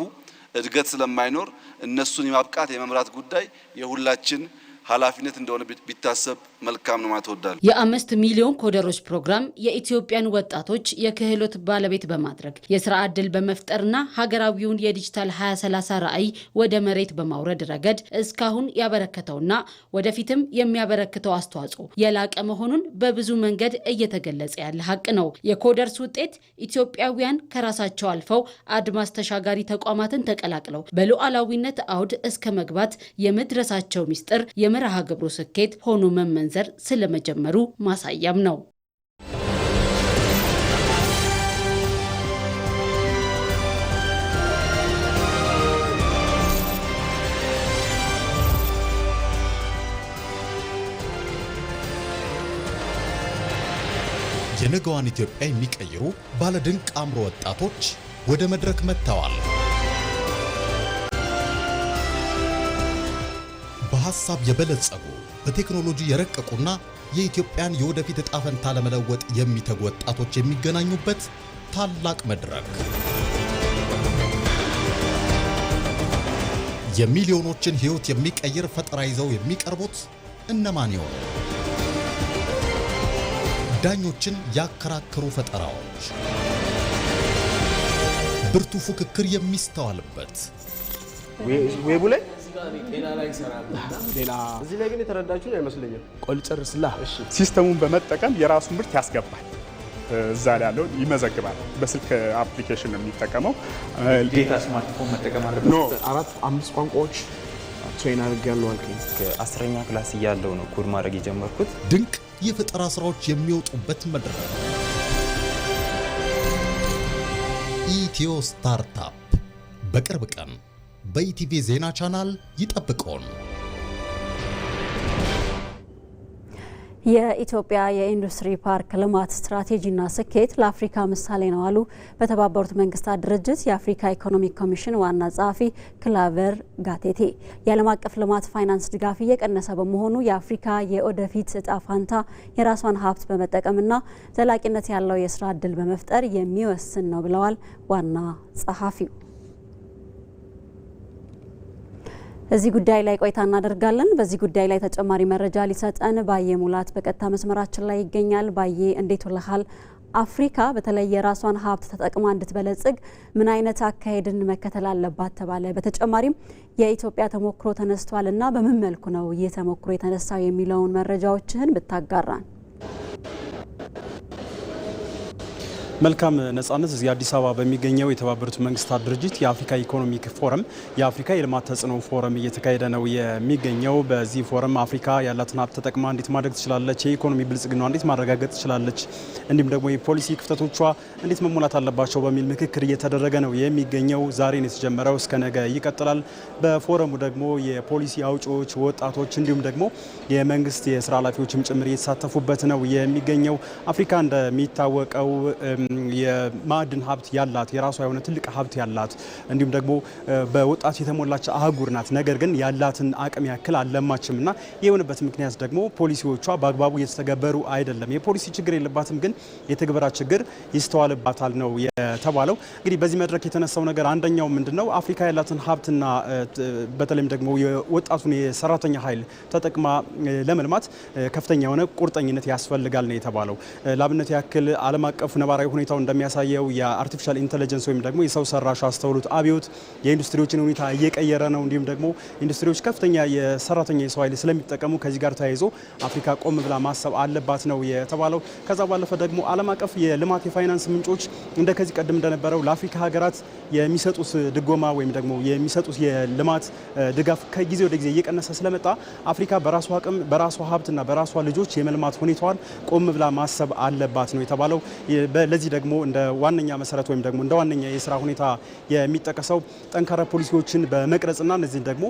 እድገት ስለማይኖር እነሱን የማብቃት የመምራት ጉዳይ የሁላችን ኃላፊነት እንደሆነ ቢታሰብ መልካም ነው ማለት እወዳለሁ። የ5 ሚሊዮን ኮደሮች ፕሮግራም የኢትዮጵያን ወጣቶች የክህሎት ባለቤት በማድረግ የስራ ዕድል በመፍጠርና ሀገራዊውን የዲጂታል 2030 ራዕይ ወደ መሬት በማውረድ ረገድ እስካሁን ያበረከተውና ወደፊትም የሚያበረክተው አስተዋጽኦ የላቀ መሆኑን በብዙ መንገድ እየተገለጸ ያለ ሀቅ ነው። የኮደርስ ውጤት ኢትዮጵያውያን ከራሳቸው አልፈው አድማስ ተሻጋሪ ተቋማትን ተቀላቅለው በሉዓላዊነት አውድ እስከ መግባት የመድረሳቸው ሚስጥር የመርሃ ግብሩ ስኬት ሆኖ መመንዘር ስለመጀመሩ ማሳያም ነው። የነገዋን ኢትዮጵያ የሚቀይሩ ባለድንቅ አእምሮ ወጣቶች ወደ መድረክ መጥተዋል። በሐሳብ የበለጸጉ በቴክኖሎጂ የረቀቁና የኢትዮጵያን የወደፊት ዕጣ ፈንታ ለመለወጥ የሚተጉ ወጣቶች የሚገናኙበት ታላቅ መድረክ። የሚሊዮኖችን ሕይወት የሚቀይር ፈጠራ ይዘው የሚቀርቡት እነማን ይሆኑ? ዳኞችን ያከራከሩ ፈጠራዎች፣ ብርቱ ፉክክር የሚስተዋልበት ዌቡ ላይ ሌላ ላይ ይሰራል። እዚህ ላይ ግን የተረዳችሁ አይመስለኝም። ቆልጨርስላ ሲስተሙን በመጠቀም የራሱን ምርት ያስገባል። እዛ ላይ ያለውን ይመዘግባል። በስልክ አፕሊኬሽን ነው የሚጠቀመው። ዴታ ስማርትፎን መጠቀም አለበት። 4-5 ቋንቋዎች ትሬን አድርጌያለሁ አልከኝ። ከ10ኛ ክላስ እያለሁ ነው ኮድ ማድረግ የጀመርኩት። ድንቅ የፈጠራ ስራዎች የሚወጡበት መድረክ ኢትዮ ስታርታፕ በቅርብ ቀን በኢቲቪ ዜና ቻናል ይጠብቁን። የኢትዮጵያ የኢንዱስትሪ ፓርክ ልማት ስትራቴጂና ስኬት ለአፍሪካ ምሳሌ ነው አሉ በተባበሩት መንግስታት ድርጅት የአፍሪካ ኢኮኖሚክ ኮሚሽን ዋና ጸሐፊ ክላቨር ጋቴቴ። የዓለም አቀፍ ልማት ፋይናንስ ድጋፍ እየቀነሰ በመሆኑ የአፍሪካ የወደፊት እጣ ፋንታ የራሷን ሀብት በመጠቀምና ዘላቂነት ያለው የስራ ዕድል በመፍጠር የሚወስን ነው ብለዋል ዋና ጸሐፊው። እዚህ ጉዳይ ላይ ቆይታ እናደርጋለን። በዚህ ጉዳይ ላይ ተጨማሪ መረጃ ሊሰጠን ባየ ሙላት በቀጥታ መስመራችን ላይ ይገኛል። ባየ እንዴት ውለሃል? አፍሪካ በተለይ የራሷን ሀብት ተጠቅማ እንድትበለጽግ ምን አይነት አካሄድን መከተል አለባት ተባለ? በተጨማሪም የኢትዮጵያ ተሞክሮ ተነስቷል እና በምን መልኩ ነው ይህ ተሞክሮ የተነሳው የሚለውን መረጃዎችህን ብታጋራን። መልካም ነጻነት። እዚህ አዲስ አበባ በሚገኘው የተባበሩት መንግስታት ድርጅት የአፍሪካ ኢኮኖሚክ ፎረም የአፍሪካ የልማት ተጽዕኖ ፎረም እየተካሄደ ነው የሚገኘው። በዚህ ፎረም አፍሪካ ያላትን ሀብት ተጠቅማ እንዴት ማድረግ ትችላለች፣ የኢኮኖሚ ብልጽግና እንዴት ማረጋገጥ ትችላለች፣ እንዲሁም ደግሞ የፖሊሲ ክፍተቶቿ እንዴት መሞላት አለባቸው በሚል ምክክር እየተደረገ ነው የሚገኘው። ዛሬ ነው የተጀመረው፣ እስከ ነገ ይቀጥላል። በፎረሙ ደግሞ የፖሊሲ አውጪዎች፣ ወጣቶች እንዲሁም ደግሞ የመንግስት የስራ ኃላፊዎችም ጭምር እየተሳተፉበት ነው የሚገኘው። አፍሪካ እንደሚታወቀው የማዕድን ሀብት ያላት የራሷ የሆነ ትልቅ ሀብት ያላት እንዲሁም ደግሞ በወጣት የተሞላች አህጉር ናት። ነገር ግን ያላትን አቅም ያክል አልለማችም እና የሆነበት ምክንያት ደግሞ ፖሊሲዎቿ በአግባቡ እየተተገበሩ አይደለም። የፖሊሲ ችግር የለባትም፣ ግን የትግበራ ችግር ይስተዋልባታል ነው የተባለው። እንግዲህ በዚህ መድረክ የተነሳው ነገር አንደኛው ምንድነው አፍሪካ ያላትን ሀብትና በተለይም ደግሞ የወጣቱን የሰራተኛ ኃይል ተጠቅማ ለመልማት ከፍተኛ የሆነ ቁርጠኝነት ያስፈልጋል ነው የተባለው። ለአብነት ያክል ዓለም አቀፍ ነባራዊ ሁኔታው እንደሚያሳየው የአርቲፊሻል ኢንተለጀንስ ወይም ደግሞ የሰው ሰራሽ አስተውሎት አብዮት የኢንዱስትሪዎችን ሁኔታ እየቀየረ ነው። እንዲሁም ደግሞ ኢንዱስትሪዎች ከፍተኛ የሰራተኛ የሰው ኃይል ስለሚጠቀሙ ከዚህ ጋር ተያይዞ አፍሪካ ቆም ብላ ማሰብ አለባት ነው የተባለው። ከዛ ባለፈ ደግሞ ዓለም አቀፍ የልማት የፋይናንስ ምንጮች እንደ ከዚህ ቀደም እንደነበረው ለአፍሪካ ሀገራት የሚሰጡት ድጎማ ወይም ደግሞ የሚሰጡት የልማት ድጋፍ ከጊዜ ወደ ጊዜ እየቀነሰ ስለመጣ አፍሪካ በራሷ አቅም በራሷ ሀብትና በራሷ ልጆች የመልማት ሁኔታዋን ቆም ብላ ማሰብ አለባት ነው የተባለው። ለዚህ ደግሞ እንደ ዋነኛ መሰረት ወይም ደግሞ እንደ ዋነኛ የስራ ሁኔታ የሚጠቀሰው ጠንካራ ፖሊሲዎችን በመቅረጽና እነዚህን ደግሞ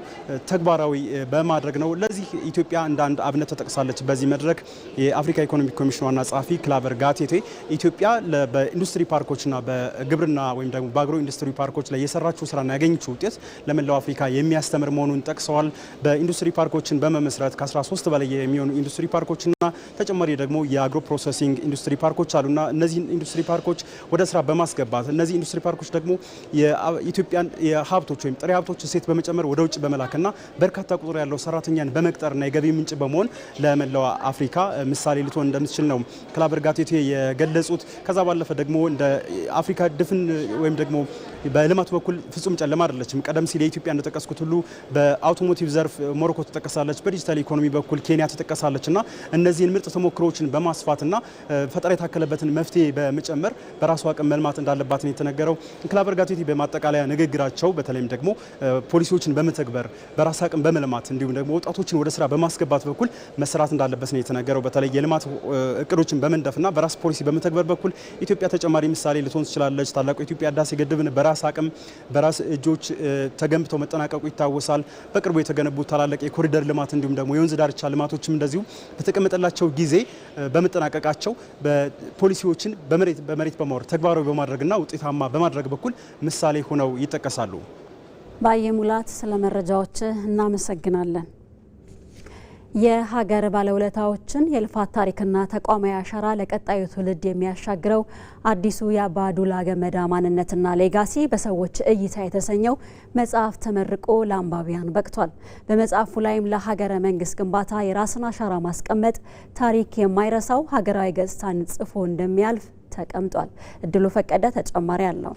ተግባራዊ በማድረግ ነው። ለዚህ ኢትዮጵያ እንደ አንድ አብነት ተጠቅሳለች። በዚህ መድረክ የአፍሪካ ኢኮኖሚክ ኮሚሽን ዋና ጸሐፊ ክላቨር ጋቴቴ ኢትዮጵያ በኢንዱስትሪ ፓርኮችና በግብርና ወይም ደግሞ በአግሮ ኢንዱስትሪ ፓርኮች ላይ የሰራችው ስራና ያገኘችው ውጤት ለመላው አፍሪካ የሚያስተምር መሆኑን ጠቅሰዋል። በኢንዱስትሪ ፓርኮችን በመመስረት ከ13 በላይ የሚሆኑ ኢንዱስትሪ ፓርኮችና ተጨማሪ ደግሞ የአግሮ ፕሮሰሲንግ ኢንዱስትሪ ፓርኮች አሉና እነዚህን ኢንዱስትሪ ፓርኮች ወደ ስራ በማስገባት እነዚህ ኢንዱስትሪ ፓርኮች ደግሞ የኢትዮጵያን የሀብቶች ወይም ጥሬ ሀብቶች እሴት በመጨመር ወደ ውጭ በመላክና በርካታ ቁጥር ያለው ሰራተኛን በመቅጠርና የገቢ ምንጭ በመሆን ለመላው አፍሪካ ምሳሌ ልትሆን እንደምትችል ነው ክላቨር ጋቴቴ የገለጹት። ከዛ ባለፈ ደግሞ እንደ አፍሪካ ድፍን ወይም ደግሞ በልማቱ በኩል ፍጹም ጨለማ አይደለችም። ቀደም ሲል የኢትዮጵያ እንደጠቀስኩት ሁሉ በአውቶሞቲቭ ዘርፍ ሞሮኮ ተጠቀሳለች፣ በዲጂታል ኢኮኖሚ በኩል ኬንያ ተጠቀሳለች እና እነዚህን ምርጥ ተሞክሮዎችን በማስፋትና ፈጠራ የታከለበትን መፍትሄ በመጨመር በራሷ አቅም መልማት እንዳለባት ነው የተነገረው። ክላቨር ጋቴቴ በማጠቃለያ ንግግራቸው በተለይም ደግሞ ፖሊሲዎችን በመተግበር በራስ አቅም በመልማት እንዲሁም ደግሞ ወጣቶችን ወደ ስራ በማስገባት በኩል መስራት እንዳለበት ነው የተነገረው። በተለይ የልማት እቅዶችን በመንደፍና በራስ ፖሊሲ በመተግበር በኩል ኢትዮጵያ ተጨማሪ ምሳሌ ልትሆን ትችላለች። ታላቁ የኢትዮጵያ ህዳሴ ግድብን በራስ አቅም በራስ እጆች ተገንብተው መጠናቀቁ ይታወሳል። በቅርቡ የተገነቡ ታላላቅ የኮሪደር ልማት እንዲሁም ደግሞ የወንዝ ዳርቻ ልማቶችም እንደዚሁ በተቀመጠላቸው ጊዜ በመጠናቀቃቸው ፖሊሲዎችን በመሬት በማውረድ ተግባራዊ በማድረግና ውጤታማ በማድረግ በኩል ምሳሌ ሆነው ይጠቀሳሉ። ባየ ሙላት ስለ መረጃዎች እናመሰግናለን። የሀገር ባለውለታዎችን የልፋት ታሪክና ተቋማዊ አሻራ ለቀጣዩ ትውልድ የሚያሻግረው አዲሱ የአባዱላ ገመዳ ማንነትና ሌጋሲ በሰዎች እይታ የተሰኘው መጽሐፍ ተመርቆ ለአንባቢያን በቅቷል። በመጽሐፉ ላይም ለሀገረ መንግስት ግንባታ የራስን አሻራ ማስቀመጥ ታሪክ የማይረሳው ሀገራዊ ገጽታን ጽፎ እንደሚያልፍ ተቀምጧል። እድሉ ፈቀደ ተጨማሪ አለው።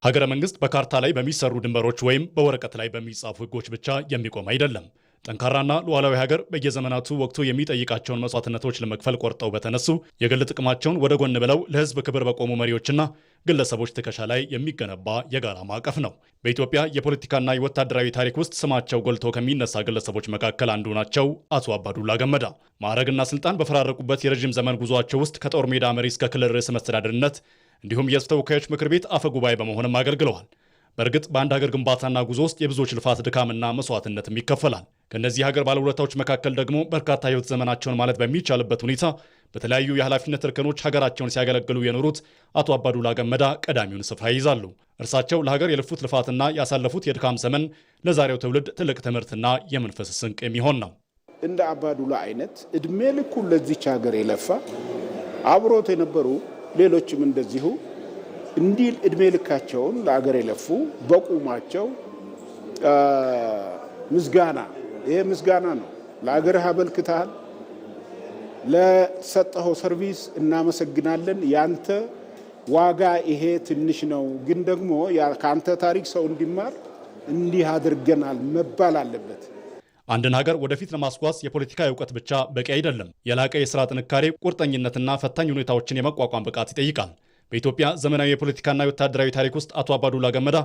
ሀገረ መንግስት በካርታ ላይ በሚሰሩ ድንበሮች ወይም በወረቀት ላይ በሚጻፉ ህጎች ብቻ የሚቆም አይደለም። ጠንካራና ሉዓላዊ ሀገር በየዘመናቱ ወቅቱ የሚጠይቃቸውን መስዋዕትነቶች ለመክፈል ቆርጠው በተነሱ የግል ጥቅማቸውን ወደ ጎን ብለው ለህዝብ ክብር በቆሙ መሪዎችና ግለሰቦች ትከሻ ላይ የሚገነባ የጋራ ማዕቀፍ ነው። በኢትዮጵያ የፖለቲካና የወታደራዊ ታሪክ ውስጥ ስማቸው ጎልቶ ከሚነሳ ግለሰቦች መካከል አንዱ ናቸው አቶ አባዱላ ገመዳ። ማዕረግና ስልጣን በፈራረቁበት የረዥም ዘመን ጉዟቸው ውስጥ ከጦር ሜዳ መሪ እስከ ክልል ርዕሰ መስተዳድርነት እንዲሁም የህዝብ ተወካዮች ምክር ቤት አፈ ጉባኤ በመሆንም አገልግለዋል። በእርግጥ በአንድ ሀገር ግንባታና ጉዞ ውስጥ የብዙዎች ልፋት ድካምና መስዋዕትነትም ይከፈላል። ከእነዚህ ሀገር ባለውለታዎች መካከል ደግሞ በርካታ ህይወት ዘመናቸውን ማለት በሚቻልበት ሁኔታ በተለያዩ የኃላፊነት እርከኖች ሀገራቸውን ሲያገለግሉ የኖሩት አቶ አባዱላ ገመዳ ቀዳሚውን ስፍራ ይይዛሉ። እርሳቸው ለሀገር የለፉት ልፋትና ያሳለፉት የድካም ዘመን ለዛሬው ትውልድ ትልቅ ትምህርትና የመንፈስ ስንቅ የሚሆን ነው። እንደ አባዱላ አይነት እድሜ ልኩን ለዚች ሀገር የለፋ አብሮት የነበሩ ሌሎችም እንደዚሁ እንዲህ እድሜ ልካቸውን ለአገር የለፉ በቁማቸው ምስጋና ይሄ ምስጋና ነው። ለአገርህ አበልክተሃል፣ ለሰጠኸው ሰርቪስ እናመሰግናለን። ያንተ ዋጋ ይሄ ትንሽ ነው፣ ግን ደግሞ ከአንተ ታሪክ ሰው እንዲማር እንዲህ አድርገናል መባል አለበት። አንድን ሀገር ወደፊት ለማስጓዝ የፖለቲካ እውቀት ብቻ በቂ አይደለም። የላቀ የሥራ ጥንካሬ፣ ቁርጠኝነትና ፈታኝ ሁኔታዎችን የመቋቋም ብቃት ይጠይቃል። በኢትዮጵያ ዘመናዊ የፖለቲካና የወታደራዊ ታሪክ ውስጥ አቶ አባዱላ ገመዳ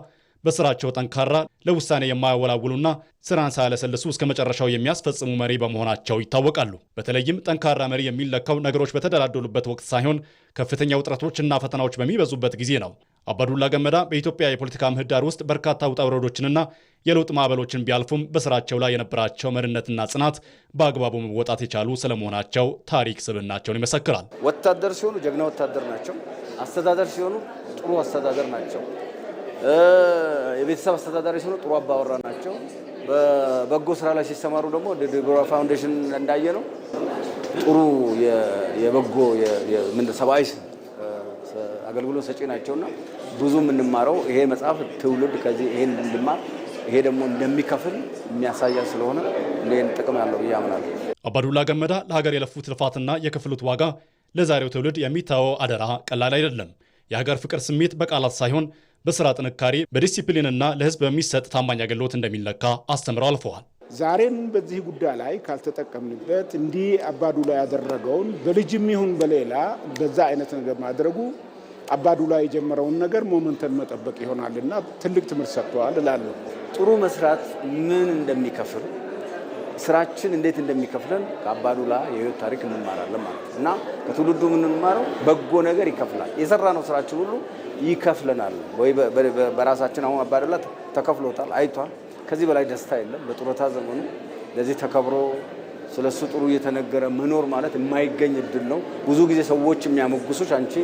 በስራቸው ጠንካራ፣ ለውሳኔ የማያወላውሉና ስራን ሳያለሰልሱ እስከ መጨረሻው የሚያስፈጽሙ መሪ በመሆናቸው ይታወቃሉ። በተለይም ጠንካራ መሪ የሚለካው ነገሮች በተደላደሉበት ወቅት ሳይሆን ከፍተኛ ውጥረቶችና ፈተናዎች በሚበዙበት ጊዜ ነው። አባዱላ ገመዳ በኢትዮጵያ የፖለቲካ ምህዳር ውስጥ በርካታ ውጣ ውረዶችንና የለውጥ ማዕበሎችን ቢያልፉም በስራቸው ላይ የነበራቸው መሪነትና ጽናት በአግባቡ መወጣት የቻሉ ስለመሆናቸው ታሪክ ስብዕናቸውን ይመሰክራል። ወታደር ሲሆኑ ጀግና ወታደር ናቸው። አስተዳደር ሲሆኑ ጥሩ አስተዳደር ናቸው። የቤተሰብ አስተዳዳሪ ሲሆኑ ጥሩ አባወራ ናቸው። በበጎ ስራ ላይ ሲሰማሩ ደግሞ ዲቦራ ፋውንዴሽን እንዳየ ነው ጥሩ የበጎ ሰብአዊ አገልግሎት ሰጪ ናቸውና ብዙ የምንማረው ይሄ መጽሐፍ ትውልድ ከዚህ ይሄን እንድማር ይሄ ደግሞ እንደሚከፍል የሚያሳያ ስለሆነ ለእኔ ጥቅም ያለው ያምናል። አባዱላ ገመዳ ለሀገር የለፉት ልፋትና የከፍሉት ዋጋ ለዛሬው ትውልድ የሚታወው አደራ ቀላል አይደለም። የሀገር ፍቅር ስሜት በቃላት ሳይሆን በስራ ጥንካሬ፣ በዲሲፕሊንና ለህዝብ በሚሰጥ ታማኝ አገልግሎት እንደሚለካ አስተምረው አልፈዋል። ዛሬን በዚህ ጉዳይ ላይ ካልተጠቀምንበት እንዲህ አባዱላ ያደረገውን በልጅም ይሁን በሌላ በዛ አይነት ነገር ማድረጉ አባዱላ የጀመረውን ነገር ሞመንተን መጠበቅ ይሆናልና ትልቅ ትምህርት ሰጥተዋል እላለሁ። ጥሩ መስራት ምን እንደሚከፍል ስራችን እንዴት እንደሚከፍለን ከአባዱላ የህይወት ታሪክ እንማራለን ማለት እና ከትውልዱ የምንማረው በጎ ነገር ይከፍላል። የሰራነው ስራችን ሁሉ ይከፍለናል ወይ በራሳችን አሁን አባዱላ ተከፍሎታል፣ አይቷል። ከዚህ በላይ ደስታ የለም። በጡረታ ዘመኑ ለዚህ ተከብሮ ስለሱ ጥሩ እየተነገረ መኖር ማለት የማይገኝ እድል ነው። ብዙ ጊዜ ሰዎች የሚያሞግሱሽ አንቺ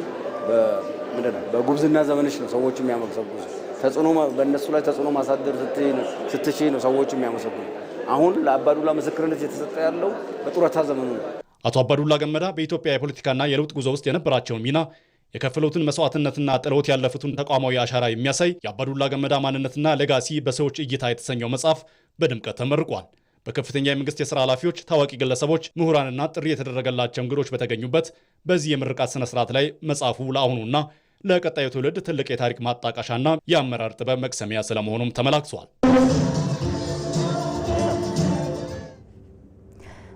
በጉብዝና ዘመንሽ ነው ሰዎች የሚያመሰግኑሽ። ተጽዕኖ በእነሱ ላይ ተጽዕኖ ማሳደር ስትችይ ነው ሰዎች የሚያመሰግኑ። አሁን ለአባዱላ ምስክርነት እየተሰጠ ያለው በጡረታ ዘመኑ ነው። አቶ አባዱላ ገመዳ በኢትዮጵያ የፖለቲካና የለውጥ ጉዞ ውስጥ የነበራቸውን ሚና የከፈሉትን መስዋዕትነትና ጥለውት ያለፉትን ተቋማዊ አሻራ የሚያሳይ የአባዱላ ገመዳ ማንነትና ሌጋሲ በሰዎች እይታ የተሰኘው መጽሐፍ በድምቀት ተመርቋል። በከፍተኛ የመንግስት የሥራ ኃላፊዎች፣ ታዋቂ ግለሰቦች፣ ምሁራንና ጥሪ የተደረገላቸው እንግዶች በተገኙበት በዚህ የምርቃት ስነ ስርዓት ላይ መጽሐፉ ለአሁኑና ለቀጣዩ ትውልድ ትልቅ የታሪክ ማጣቀሻና የአመራር ጥበብ መቅሰሚያ ስለመሆኑም ተመላክቷል።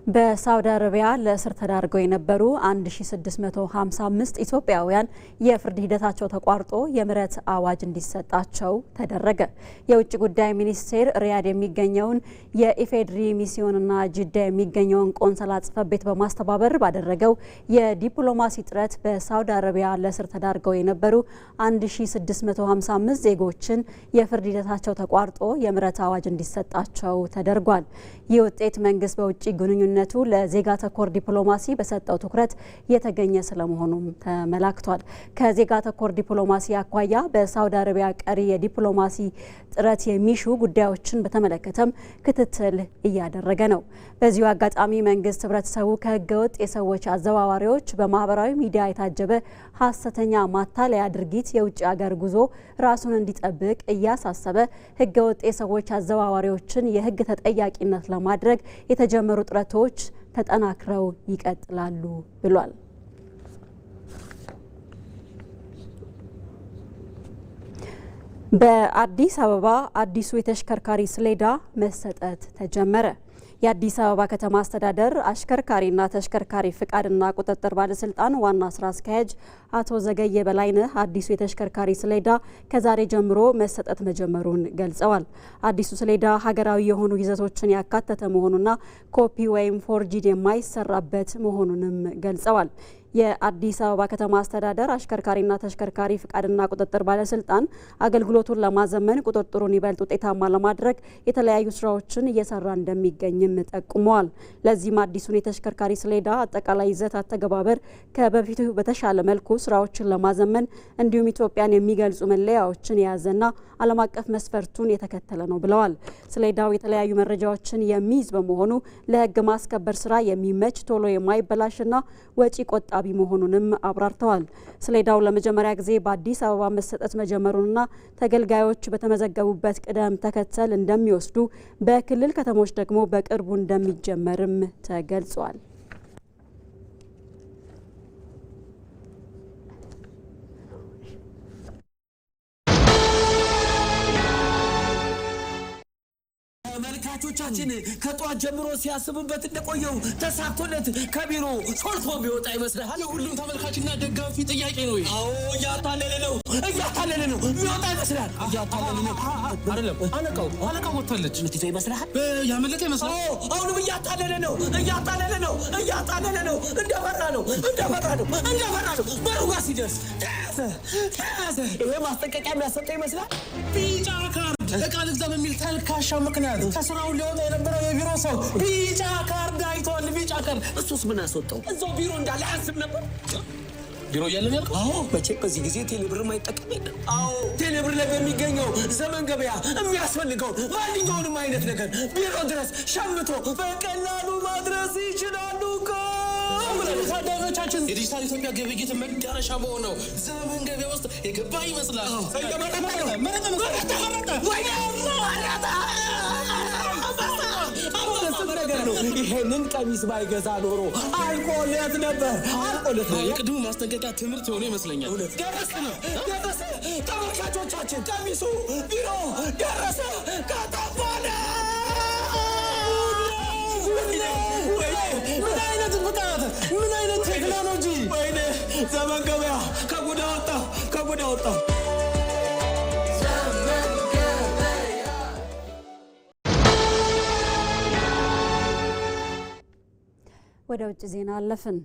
በሳውዲ አረቢያ ለእስር ተዳርገው የነበሩ 1655 ኢትዮጵያውያን የፍርድ ሂደታቸው ተቋርጦ የምህረት አዋጅ እንዲሰጣቸው ተደረገ። የውጭ ጉዳይ ሚኒስቴር ሪያድ የሚገኘውን የኢፌድሪ ሚስዮንና ጅዳ የሚገኘውን ቆንሰላ ጽሕፈት ቤት በማስተባበር ባደረገው የዲፕሎማሲ ጥረት በሳውዲ አረቢያ ለእስር ተዳርገው የነበሩ 1655 ዜጎችን የፍርድ ሂደታቸው ተቋርጦ የምህረት አዋጅ እንዲሰጣቸው ተደርጓል። ይህ ውጤት መንግስት በውጭ ግንኙነት ለዜጋ ተኮር ዲፕሎማሲ በሰጠው ትኩረት የተገኘ ስለመሆኑም ተመላክቷል። ከዜጋ ተኮር ዲፕሎማሲ አኳያ በሳውዲ አረቢያ ቀሪ የዲፕሎማሲ ጥረት የሚሹ ጉዳዮችን በተመለከተም ክትትል እያደረገ ነው። በዚሁ አጋጣሚ መንግስት ህብረተሰቡ ከህገወጥ የሰዎች አዘዋዋሪዎች በማህበራዊ ሚዲያ የታጀበ ሀሰተኛ ማታለያ ድርጊት የውጭ ሀገር ጉዞ ራሱን እንዲጠብቅ እያሳሰበ ህገወጥ የሰዎች አዘዋዋሪዎችን የህግ ተጠያቂነት ለማድረግ የተጀመሩ ጥረቶች ተጠናክረው ይቀጥላሉ ብሏል። በአዲስ አበባ አዲሱ የተሽከርካሪ ሰሌዳ መሰጠት ተጀመረ። የአዲስ አበባ ከተማ አስተዳደር አሽከርካሪና ተሽከርካሪ ፍቃድና ቁጥጥር ባለስልጣን ዋና ስራ አስኪያጅ አቶ ዘገየ በላይነህ አዲሱ የተሽከርካሪ ሰሌዳ ከዛሬ ጀምሮ መሰጠት መጀመሩን ገልጸዋል። አዲሱ ሰሌዳ ሀገራዊ የሆኑ ይዘቶችን ያካተተ መሆኑና ኮፒ ወይም ፎርጂድ የማይሰራበት መሆኑንም ገልጸዋል። የአዲስ አበባ ከተማ አስተዳደር አሽከርካሪና ተሽከርካሪ ፍቃድና ቁጥጥር ባለስልጣን አገልግሎቱን ለማዘመን ቁጥጥሩን ይበልጥ ውጤታማ ለማድረግ የተለያዩ ስራዎችን እየሰራ እንደሚገኝም ጠቁመዋል። ለዚህም አዲሱን የተሽከርካሪ ሰሌዳ አጠቃላይ ይዘት አተገባበር ከበፊቱ በተሻለ መልኩ ስራዎችን ለማዘመን እንዲሁም ኢትዮጵያን የሚገልጹ መለያዎችን የያዘና ዓለም አቀፍ መስፈርቱን የተከተለ ነው ብለዋል። ሰሌዳው የተለያዩ መረጃዎችን የሚይዝ በመሆኑ ለሕግ ማስከበር ስራ የሚመች ቶሎ የማይበላሽና ወጪ ቆጣቢ መሆኑንም አብራርተዋል። ሰሌዳው ለመጀመሪያ ጊዜ በአዲስ አበባ መሰጠት መጀመሩንና ተገልጋዮች በተመዘገቡበት ቅደም ተከተል እንደሚወስዱ፣ በክልል ከተሞች ደግሞ በቅርቡ እንደሚጀመርም ተገልጿል። ተመልካቾች ተመልካቾቻችን ከጧት ጀምሮ ሲያስቡበት እንደቆየው ተሳክቶለት ከቢሮ ሾልኮ ቢወጣ ይመስላል። የሁሉም ተመልካችና ደጋፊ ጥያቄ ነው። አዎ እያታለለ ነው የሚወጣ ይመስላል። እያታለለ ነው አይደለም። አለቃው ወጥታለች ይመስላል። ያመለጠ ይመስላል። አሁንም እያታለለ ነው እንደፈራ ነው በሩ ጋር ሲደርስ ተያዘ። ይሄ ማስጠንቀቂያ የሚያሰጠው ይመስላል። ቢጫ ካርድ እቃ ልግዛ በሚል ተልካሻ ምክንያት ከስራው ሊወጣ የነበረው የቢሮ ሰው ቢጫ ካርድ አይቷል። ቢጫ ካርድ እሱስ ምን አስወጣው? እዛው ቢሮ እንዳለ አያስብ ነበር። ቢሮ እያለን ያልከው? አዎ መቼም በዚህ ጊዜ ቴሌብር ማይጠቀም የለም። አዎ ቴሌብር ላይ በሚገኘው ዘመን ገበያ የሚያስፈልገው ማንኛውንም አይነት ነገር ቢሮ ድረስ ሸምቶ በቀላሉ ማድረስ ይችላሉ እኮ። ታዳጊዎቻችን የዲጂታል ኢትዮጵያ ግብይት መዳረሻ በሆነው ዘመን ገበያ ውስጥ የገባ ይመስላል። ይሄንን ቀሚስ ባይገዛ ኖሮ አልቆለት ነበር። የቅድሙ ማስጠንቀቂያ ትምህርት የሆነ ይመስለኛል። ደረሰ። ተመልካቾቻችን ቀሚሱ ቢሮ ደረሰ። ከተባለ ምን አይነት ብቃት! ምን አይነት ቴክኖሎጂ! ወይኔ ዘመን ገበያ ከጉዳ ወጣ። ወደ ውጭ ዜና አለፍን።